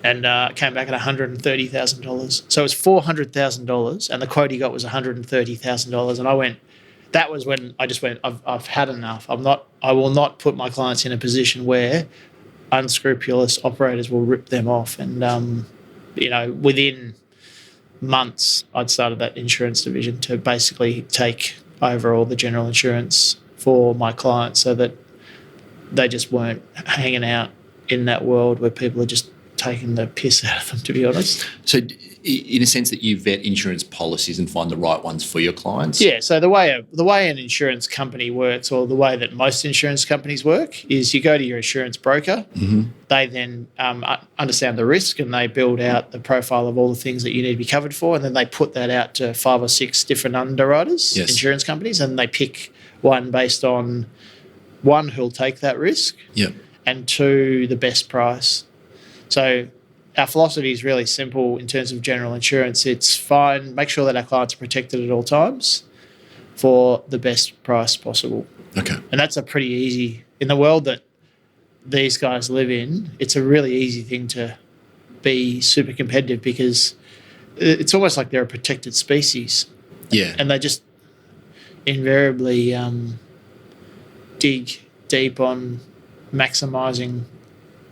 And came back at $130,000. So it was $400,000 and the quote he got was $130,000. And I went, that was when I just went, I've had enough. I will not put my clients in a position where unscrupulous operators will rip them off. And, within months, I'd started that insurance division to basically take over all the general insurance for my clients so that they just weren't hanging out in that world where people are just taking the piss out of them, to be honest. So in a sense that you vet insurance policies and find the right ones for your clients? Yeah, so the way an insurance company works, or the way that most insurance companies work, is you go to your insurance broker. They then understand the risk and they build out the profile of all the things that you need to be covered for, and then they put that out to 5 or 6 different underwriters, insurance companies, and they pick one based on, one, who'll take that risk, and 2, the best price. So our philosophy is really simple in terms of general insurance. It's fine, make sure that our clients are protected at all times for the best price possible. Okay. And that's a pretty easy, in the world that these guys live in, it's a really easy thing to be super competitive because it's almost like they're a protected species. Yeah. And they just invariably dig deep on maximising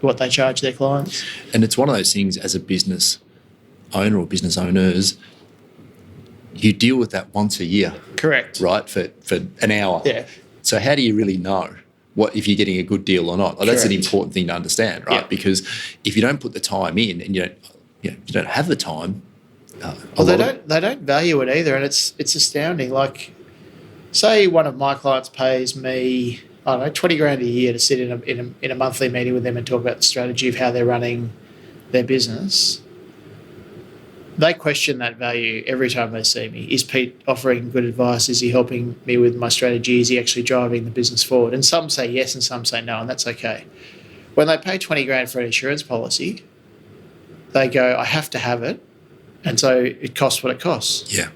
what they charge their clients. And it's one of those things as a business owner or business owners, you deal with that once a year. Correct. Right? For an hour. Yeah. So how do you really know what if you're getting a good deal or not? Well, that's an important thing to understand, right? Yeah. Because if you don't put the time in and you don't have the time. Well, they don't value it either, and it's astounding. Like, say one of my clients pays me, I don't know, $20,000 a year to sit in a monthly meeting with them and talk about the strategy of how they're running their business. They question that value every time they see me. Is Pete offering good advice? Is he helping me with my strategy? Is he actually driving the business forward? And some say yes and some say no, and that's okay. When they pay $20,000 for an insurance policy, they go, I have to have it, and so it costs what it costs. Yeah.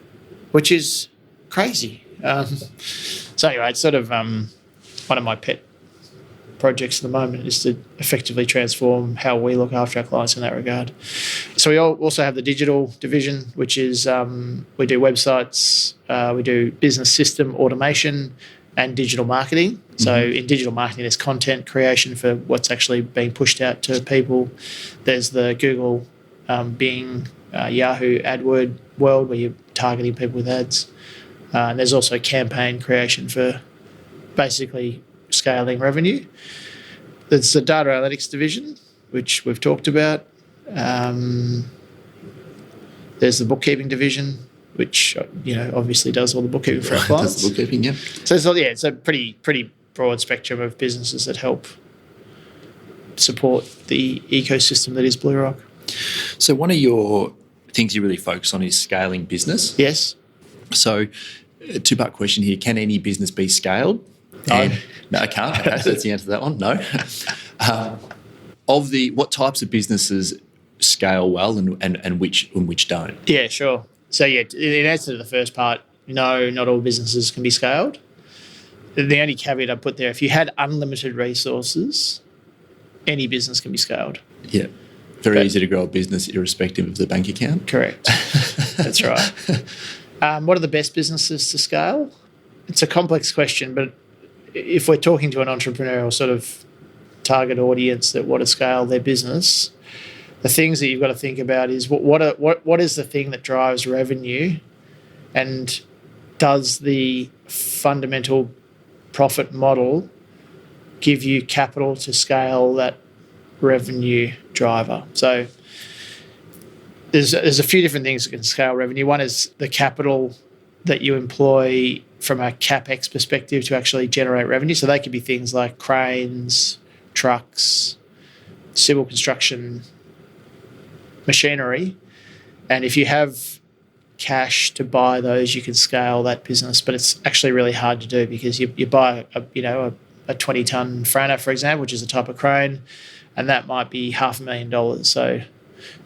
Which is crazy. So anyway, it's sort of one of my pet projects at the moment is to effectively transform how we look after our clients in that regard. So we also have the digital division, which is we do websites, we do business system automation and digital marketing. So in digital marketing, there's content creation for what's actually being pushed out to people. There's the Google, Bing, Yahoo AdWord world where you're targeting people with ads. And there's also campaign creation for basically scaling revenue. There's the data analytics division, which we've talked about. There's the bookkeeping division, which obviously does all the bookkeeping for our clients. Does the bookkeeping, yeah. So it's a pretty broad spectrum of businesses that help support the ecosystem that is BlueRock. So one of your things you really focus on is scaling business. Yes. So a 2-part question here. Can any business be scaled? No. No, I can't. Okay, so that's the answer to that one. No. What types of businesses scale well and which don't? Yeah, sure. So in answer to the first part, no, not all businesses can be scaled. The only caveat I put there, if you had unlimited resources, any business can be scaled. Yeah. Very easy to grow a business irrespective of the bank account. Correct. That's right. What are the best businesses to scale? It's a complex question, but if we're talking to an entrepreneurial sort of target audience that want to scale their business, the things that you've got to think about is what is the thing that drives revenue, and does the fundamental profit model give you capital to scale that revenue driver? So there's a few different things that can scale revenue. One is the capital that you employ from a CapEx perspective to actually generate revenue. So they could be things like cranes, trucks, civil construction machinery, and if you have cash to buy those, you can scale that business. But it's actually really hard to do because you buy a 20-ton Franner, for example, which is a type of crane, and that might be $500,000. So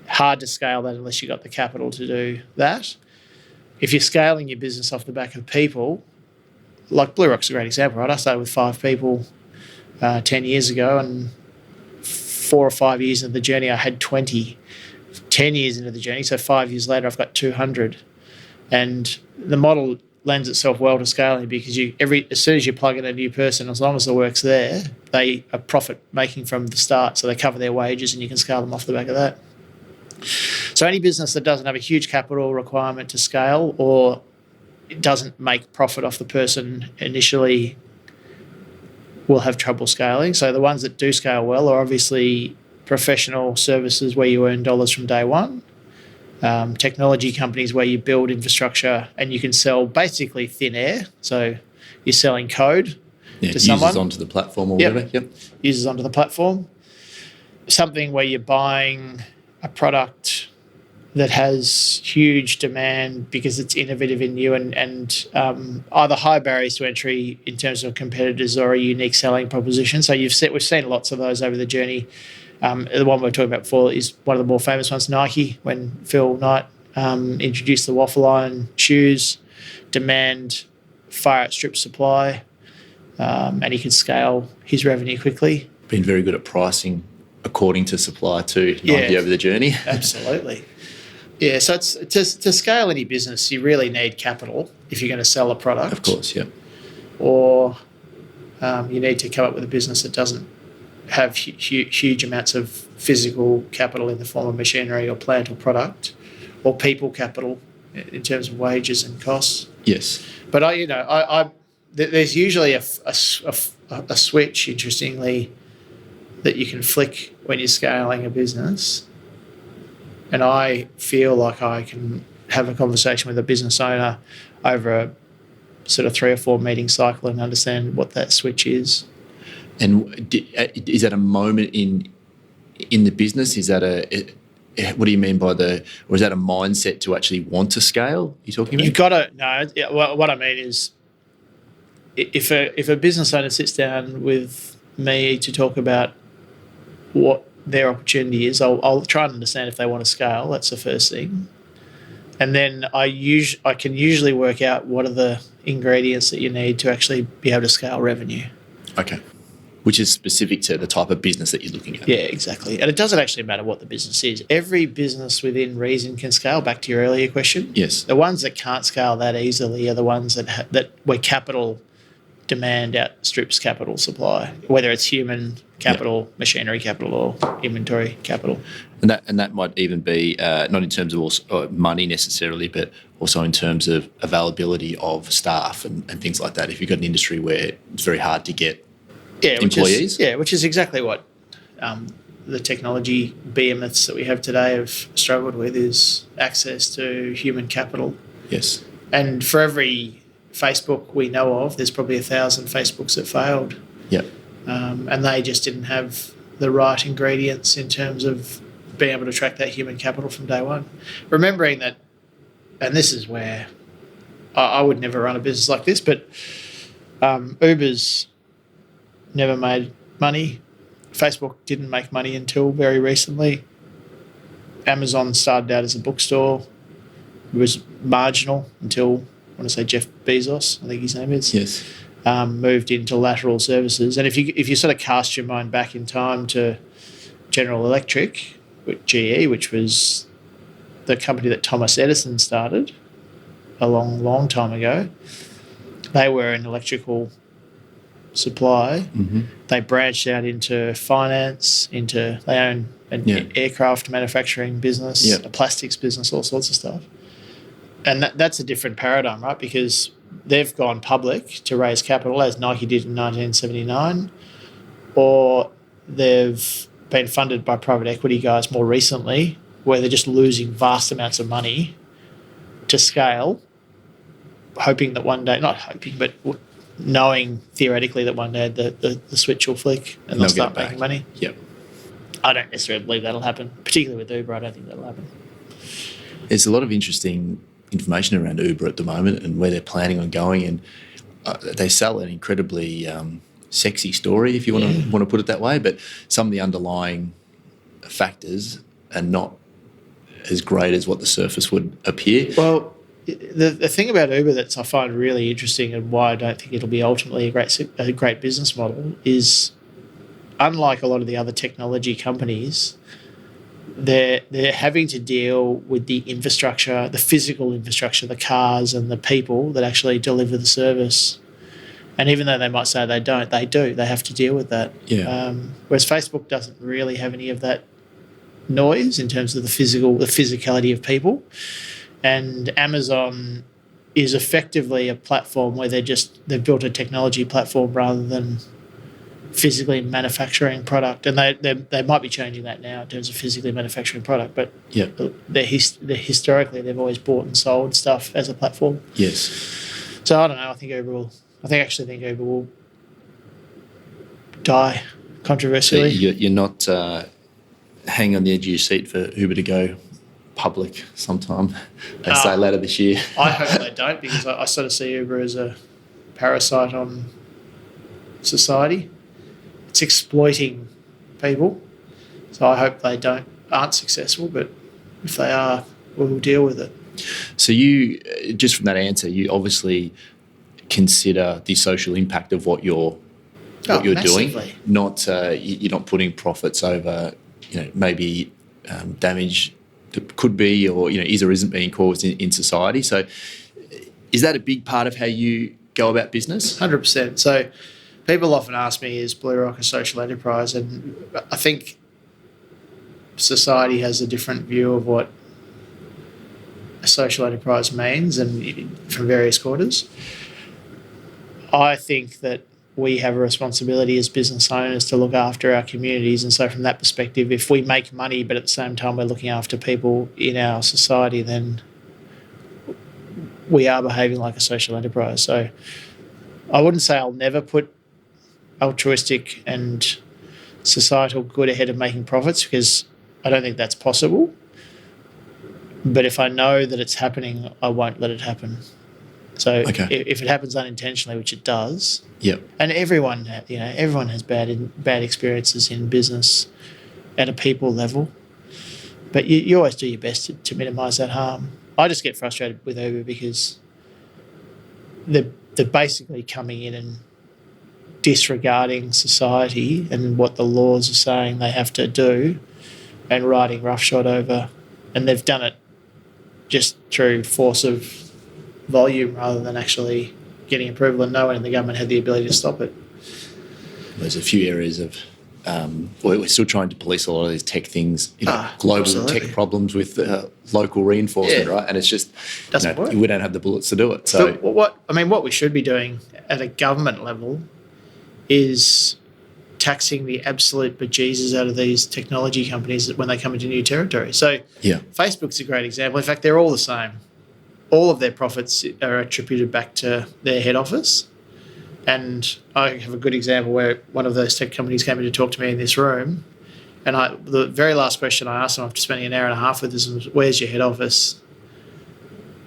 hard to scale that unless you got the capital to do that. If you're scaling your business off the back of people, like BlueRock's a great example, right? I started with 5 people 10 years ago, and 4 or 5 years into the journey, I had 20. 10 years into the journey, so 5 years later, I've got 200. And the model lends itself well to scaling because as soon as you plug in a new person, as long as the work's there, they are profit making from the start, so they cover their wages and you can scale them off the back of that. So any business that doesn't have a huge capital requirement to scale, or it doesn't make profit off the person initially, will have trouble scaling. So the ones that do scale well are obviously professional services where you earn dollars from day one, technology companies where you build infrastructure and you can sell basically thin air. So you're selling code to someone. Users onto the platform or whatever. Yep. Users onto the platform. Something where you're buying a product that has huge demand because it's innovative and new and either high barriers to entry in terms of competitors or a unique selling proposition. So we've seen lots of those over the journey. The one we were talking about before is one of the more famous ones, Nike, when Phil Knight introduced the waffle iron shoes, demand far outstripped supply, and he could scale his revenue quickly. Been very good at pricing according to supply too, Nike over the journey. Absolutely. Yeah, so it's to scale any business, you really need capital if you're going to sell a product. Of course, yeah. Or you need to come up with a business that doesn't have huge amounts of physical capital in the form of machinery or plant or product, or people capital in terms of wages and costs. Yes. But there's usually a switch, interestingly, that you can flick when you're scaling a business. And I feel like I can have a conversation with a business owner over a sort of 3 or 4 meeting cycle and understand what that switch is. And is that a moment in the business? Is that what do you mean by or is that a mindset to actually want to scale? You're talking about? You've got to what I mean is, if a business owner sits down with me to talk about what their opportunity is, I'll try and understand if they want to scale. That's the first thing, and then I can usually work out what are the ingredients that you need to actually be able to scale revenue. Okay. Which is specific to the type of business that you're looking at. Yeah, exactly. And it doesn't actually matter what the business is. Every business within reason can scale, back to your earlier question. Yes. The ones that can't scale that easily are the ones that where capital demand outstrips capital supply, whether it's human capital, machinery capital, or inventory capital. And that might even be not in terms of also money necessarily, but also in terms of availability of staff and things like that. If you've got an industry where it's very hard to get employees. Which is exactly what the technology behemoths that we have today have struggled with, is access to human capital. Yes. And for every Facebook we know of, there's probably 1,000 Facebooks that failed. Yep. And they just didn't have the right ingredients in terms of being able to attract that human capital from day one. Remembering that, and this is where I would never run a business like this, but Uber's never made money. Facebook didn't make money until very recently. Amazon started out as a bookstore. It was marginal until, I want to say, Jeff Bezos, I think his name is. Yes. Moved into lateral services. And if you sort of cast your mind back in time to General Electric, with GE, which was the company that Thomas Edison started a long, long time ago, they were an electrical supply. Mm-hmm. They branched out into finance, they own an aircraft manufacturing business, a plastics business, all sorts of stuff. And that's a different paradigm, right? Because they've gone public to raise capital, as Nike did in 1979, or they've been funded by private equity guys more recently, where they're just losing vast amounts of money to scale, hoping that one day, not hoping, but knowing theoretically that one day the switch will flick and they'll start making money. Yep. I don't necessarily believe that'll happen, particularly with Uber. I don't think that'll happen. There's a lot of interesting information around Uber at the moment and where they're planning on going, and they sell an incredibly sexy story, if you want to put it that way. But some of the underlying factors are not as great as what the surface would appear. Well, the thing about Uber that I find really interesting and why I don't think it'll be ultimately a great business model is, unlike a lot of the other technology companies, they're having to deal with the infrastructure, the physical infrastructure, the cars and the people that actually deliver the service. And even though they might say they don't, they do. They have to deal with that. Yeah. Whereas Facebook doesn't really have any of that noise in terms of the physicality of people. And Amazon is effectively a platform where they've built a technology platform rather than physically manufacturing product. And they might be changing that now in terms of physically manufacturing product, but historically they've always bought and sold stuff as a platform. Yes. So I don't know. I think Uber will die controversially. So you're not hanging on the edge of your seat for Uber to go public sometime, they say later this year. I hope they don't, because I sort of see Uber as a parasite on society. It's exploiting people. So I hope they aren't successful, but if they are, we'll deal with it. So you, just from that answer, you obviously consider the social impact of what you're doing. Not you're not putting profits over, maybe damage that could be or is or isn't being caused in society. So is that a big part of how you go about business? 100%. So people often ask me, is BlueRock a social enterprise? And I think society has a different view of what a social enterprise means, and from various quarters. I think that we have a responsibility as business owners to look after our communities. And so from that perspective, if we make money but at the same time we're looking after people in our society, then we are behaving like a social enterprise. So I wouldn't say I'll never put altruistic and societal good ahead of making profits, because I don't think that's possible. But if I know that it's happening, I won't let it happen. So if it happens unintentionally, which it does, and everyone has bad experiences in business at a people level, but you always do your best to minimise that harm. I just get frustrated with Uber because they're basically coming in and disregarding society and what the laws are saying they have to do, and riding roughshod over, and they've done it just through force of volume rather than actually getting approval, and no one in the government had the ability to stop it. There's a few areas of we're still trying to police a lot of these tech things, global absolutely. tech problems with local reinforcement, right? And it's just doesn't work. We don't have the bullets to do it. So what we should be doing at a government level is taxing the absolute bejesus out of these technology companies when they come into new territory. So Facebook's a great example. In fact, they're all the same. All of their profits are attributed back to their head office. And I have a good example where one of those tech companies came in to talk to me in this room, and the very last question I asked them after spending an hour and a half with them was, "Where's your head office?"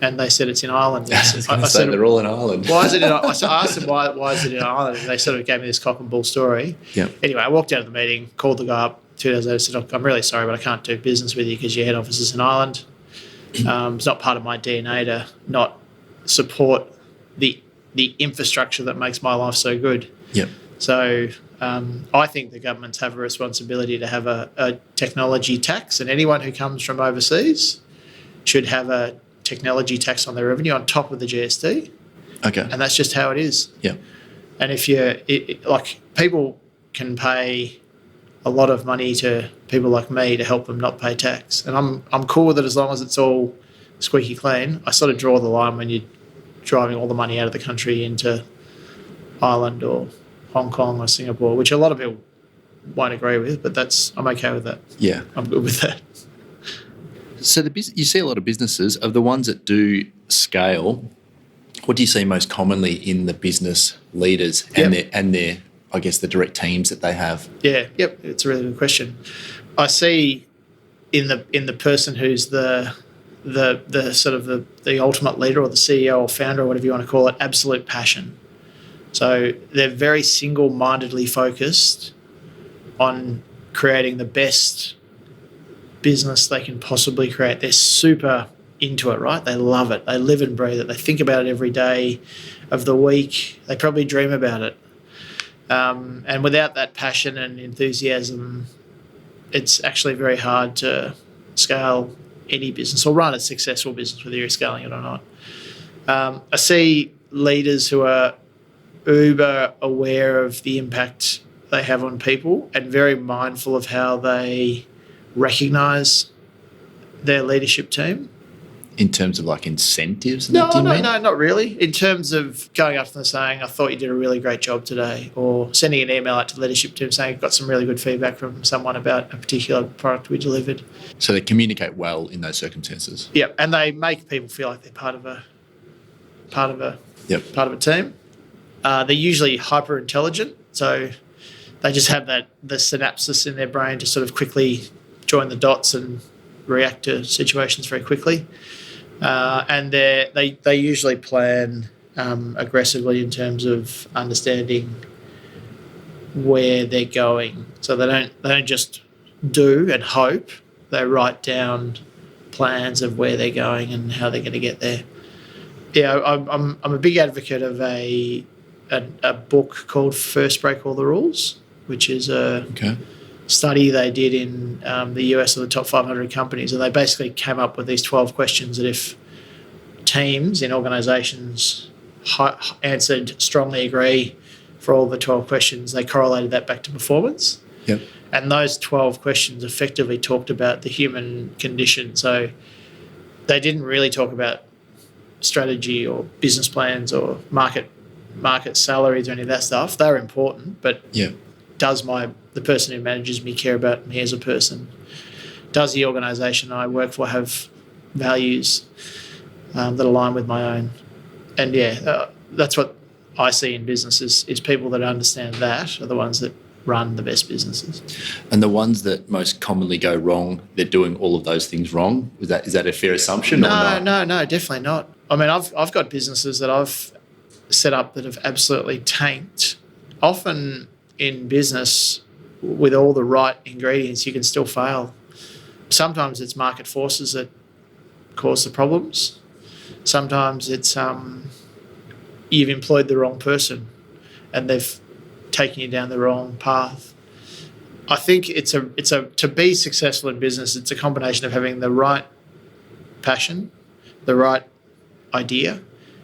And they said it's in Ireland. I said they're all in Ireland. Why is it in? I asked them why is it in Ireland, and they sort of gave me this cock and bull story. Anyway, I walked out of the meeting, called the guy up 2 days later, said, "Look, I'm really sorry, but I can't do business with you because your head office is in Ireland. It's not part of my DNA to not support the infrastructure that makes my life so good." So I think the governments have a responsibility to have a technology tax, and anyone who comes from overseas should have a technology tax on their revenue on top of the GST. And that's just how it is. And if people can pay a lot of money to people like me to help them not pay tax, and I'm cool with it as long as it's all squeaky clean. I sort of draw the line when you're driving all the money out of the country into Ireland or Hong Kong or Singapore, which a lot of people won't agree with, but I'm okay with that. I'm good with that. So you see a lot of businesses, of the ones that do scale, what do you see most commonly in the business leaders and their I guess the direct teams that they have? It's a really good question. I see in the person who's the sort of the ultimate leader or the CEO or founder or whatever you want to call it, absolute passion. So they're very single-mindedly focused on creating the best business they can possibly create. They're super into it, right? They love it. They live and breathe it. They think about it every day of the week. They probably dream about it. And without that passion and enthusiasm, it's actually very hard to scale any business or run a successful business, whether you're scaling it or not. I see leaders who are uber aware of the impact they have on people and very mindful of how they recognise their leadership team. In terms of like incentives? No, not really. In terms of going up to them saying, I thought you did a really great job today, or sending an email out to the leadership team saying, I've got some really good feedback from someone about a particular product we delivered. So they communicate well in those circumstances. Yeah, and they make people feel like they're part of a team. They're usually hyper intelligent, so they just have the synapses in their brain to sort of quickly join the dots and react to situations very quickly. And they usually plan aggressively in terms of understanding where they're going. So they don't just do and hope. They write down plans of where they're going and how they're going to get there. Yeah, I'm a big advocate of a book called First Break All the Rules, which is a study they did in the US of the top 500 companies, and they basically came up with these 12 questions that if teams in organisations answered strongly agree for all the 12 questions, they correlated that back to performance. Yep. And those 12 questions effectively talked about the human condition. So they didn't really talk about strategy or business plans or market salaries or any of that stuff. They're important, but does the person who manages me care about me as a person? Does the organisation I work for have values that align with my own? And that's what I see in businesses is people that understand that are the ones that run the best businesses. And the ones that most commonly go wrong, they're doing all of those things wrong. Is that a fair assumption? No, or not? No, definitely not. I mean, I've got businesses that I've set up that have absolutely tanked. Often in business, with all the right ingredients, you can still fail. Sometimes it's market forces that cause the problems. Sometimes it's you've employed the wrong person and they've taken you down the wrong path. I think it's to be successful in business, it's a combination of having the right passion, the right idea,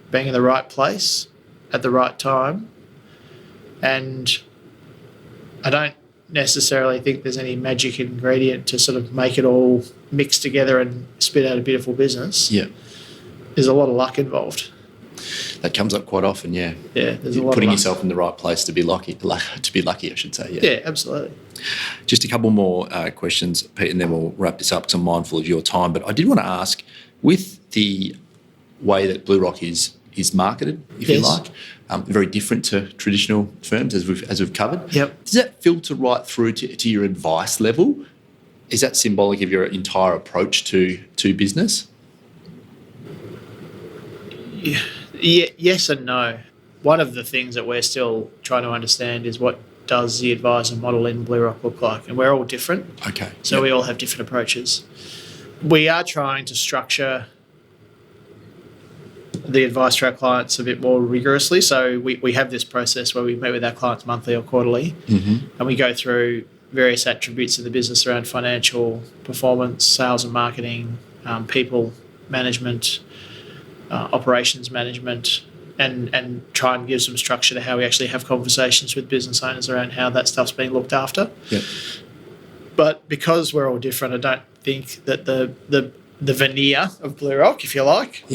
being in the right place at the right time. And I don't necessarily think there's any magic ingredient to sort of make it all mix together and spit out a beautiful business. Yeah. There's a lot of luck involved. That comes up quite often, yeah. Yeah, there's a lot putting of luck. yourself in the right place to be lucky, I should say. Yeah, absolutely. Just a couple more questions, Pete, and then we'll wrap this up because I'm mindful of your time. But I did want to ask, with the way that BlueRock is marketed, if you like, very different to traditional firms, as we've covered. Yep. Does that filter right through to your advice level? Is that symbolic of your entire approach to business? Yeah, yes and no. One of the things that we're still trying to understand is what does the advisor model in BlueRock look like? And we're all different. Okay. So we all have different approaches. We are trying to structure the advice to our clients a bit more rigorously. So we have this process where we meet with our clients monthly or quarterly, and we go through various attributes of the business around financial performance, sales and marketing, people management, operations management, and try and give some structure to how we actually have conversations with business owners around how that stuff's being looked after. Yep. But because we're all different, I don't think that the veneer of BlueRock, if you like,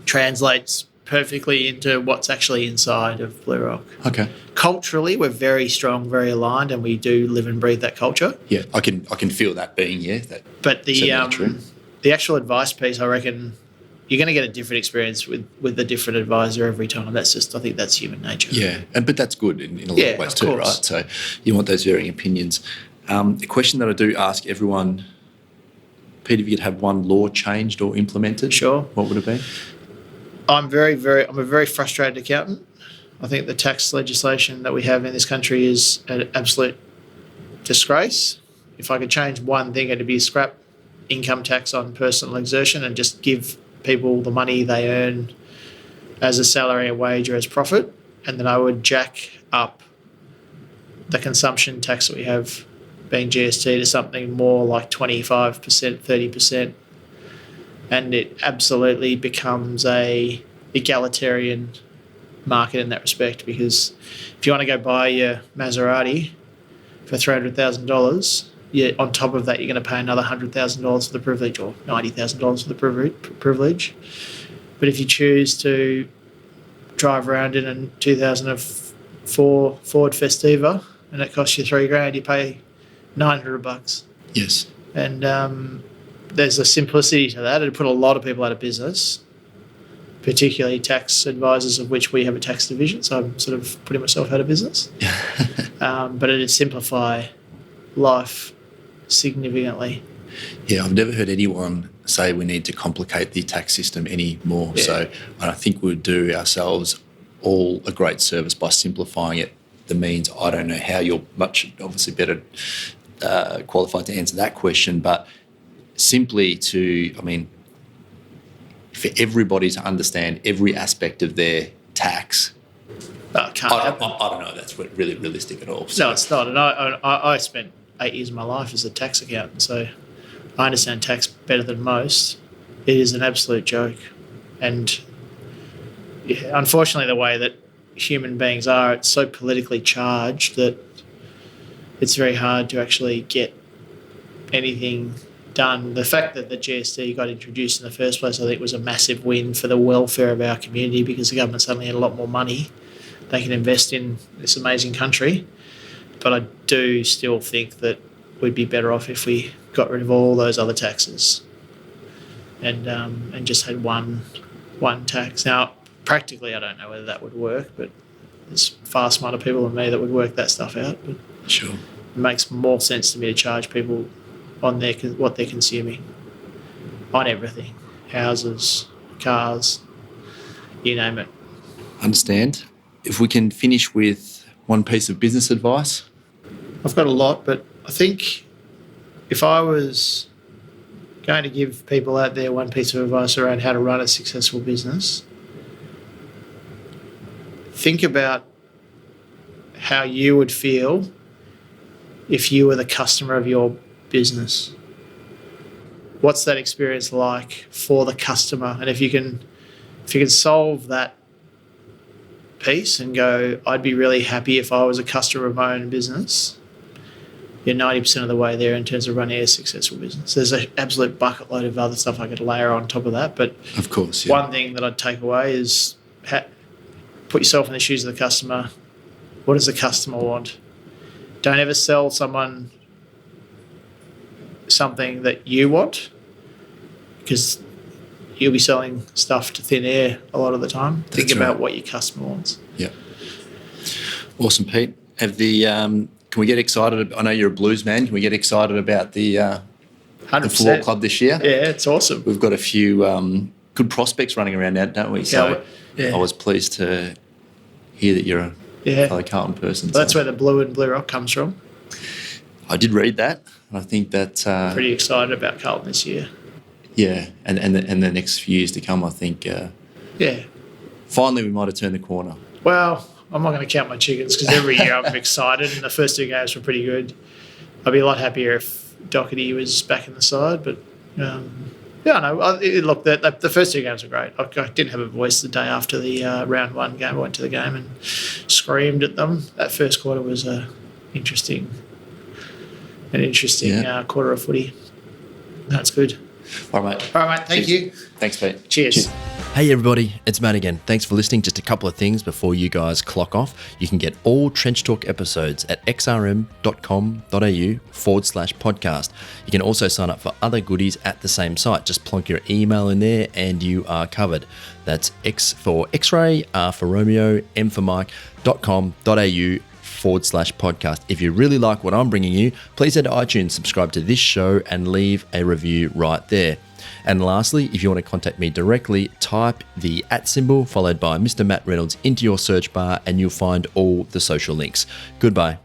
translates perfectly into what's actually inside of BlueRock. Okay. Culturally, we're very strong, very aligned, and we do live and breathe that culture. Yeah, I can feel that being, But the actual advice piece, I reckon, you're going to get a different experience with a different advisor every time. I think that's human nature. Yeah, but that's good in a lot of ways too, right? So you want those varying opinions. A question that I do ask everyone, Pete, if you could have one law changed or implemented, Sure. what would it be? I'm a very frustrated accountant. I think the tax legislation that we have in this country is an absolute disgrace. If I could change one thing, it'd be scrap income tax on personal exertion and just give people the money they earn as a salary, a wage, or as profit. And then I would jack up the consumption tax that we have, being GST, to something more like 25%, 30%. And it absolutely becomes a egalitarian market in that respect, because if you want to go buy your Maserati for $300,000, on top of that you're going to pay another $100,000 for the privilege, or $90,000 for the privilege. But if you choose to drive around in a 2004 Ford Festiva and it costs you $3,000, you pay $900. Yes. And there's a simplicity to that. It'd put a lot of people out of business, particularly tax advisors, of which we have a tax division, so I'm sort of putting myself out of business. But it'd simplify life significantly. Yeah, I've never heard anyone say we need to complicate the tax system anymore. Yeah. So I think we'd do ourselves all a great service by simplifying it. The means, I don't know how you're much obviously better qualified to answer that question, but simply for everybody to understand every aspect of their tax. But it can't happen. I don't know if that's really realistic at all. So. No, it's not. And I spent 8 years of my life as a tax accountant, so I understand tax better than most. It is an absolute joke. And unfortunately, the way that human beings are, it's so politically charged that it's very hard to actually get anything done. The fact that the GST got introduced in the first place, I think, was a massive win for the welfare of our community, because the government suddenly had a lot more money they can invest in this amazing country. But I do still think that we'd be better off if we got rid of all those other taxes and just had one tax. Now, practically, I don't know whether that would work, but there's far smarter people than me that would work that stuff out. But Sure. it makes more sense to me to charge people on what they're consuming, on everything, houses, cars, you name it. Understand. If we can finish with one piece of business advice. I've got a lot, but I think if I was going to give people out there one piece of advice around how to run a successful business, think about how you would feel if you were the customer of your business. What's that experience like for the customer? And if you can solve that piece and go, I'd be really happy if I was a customer of my own business, you're 90% of the way there in terms of running a successful business. There's an absolute bucket load of other stuff I could layer on top of that, but Of course, yeah. one thing that I'd take away is put yourself in the shoes of the customer. What does the customer want? Don't ever sell someone something that you want, because you'll be selling stuff to thin air a lot of the time. Think That's about right. what your customer wants. Yeah. Awesome, Pete. Can we get excited? I know you're a blues man. Can we get excited about the 100%. floor club this year? Yeah, it's awesome. We've got a few good prospects running around now, don't we? So Yeah. I was pleased to hear that you're a Yeah. fellow Carlton person. Well, that's where the blue and BlueRock comes from. I did read that, and I think that Pretty excited about Carlton this year. yeah, and the next few years to come, I think Yeah. finally we might have turned the corner. Well, I'm not going to count my chickens, because every year I'm excited, and the first 2 games were pretty good. I'd be a lot happier if Doherty was back in the side, but yeah, no. Look, the first 2 games were great. I didn't have a voice the day after the round 1 game. I went to the game and screamed at them. That first quarter was an interesting quarter of footy. That's good. All right, mate. All right, mate. Thank you. Thanks, Pete. Cheers. Hey everybody, it's Matt again. Thanks for listening. Just a couple of things before you guys clock off. You can get all Trench Talk episodes at xrm.com.au/podcast. You can also sign up for other goodies at the same site. Just plonk your email in there and you are covered. That's X for X-ray, R for Romeo, M for Mike.com.au /podcast. If you really like what I'm bringing you, please head to iTunes, subscribe to this show, and leave a review right there. And lastly, if you want to contact me directly, type the @ followed by Mr. Matt Reynolds into your search bar and you'll find all the social links. Goodbye.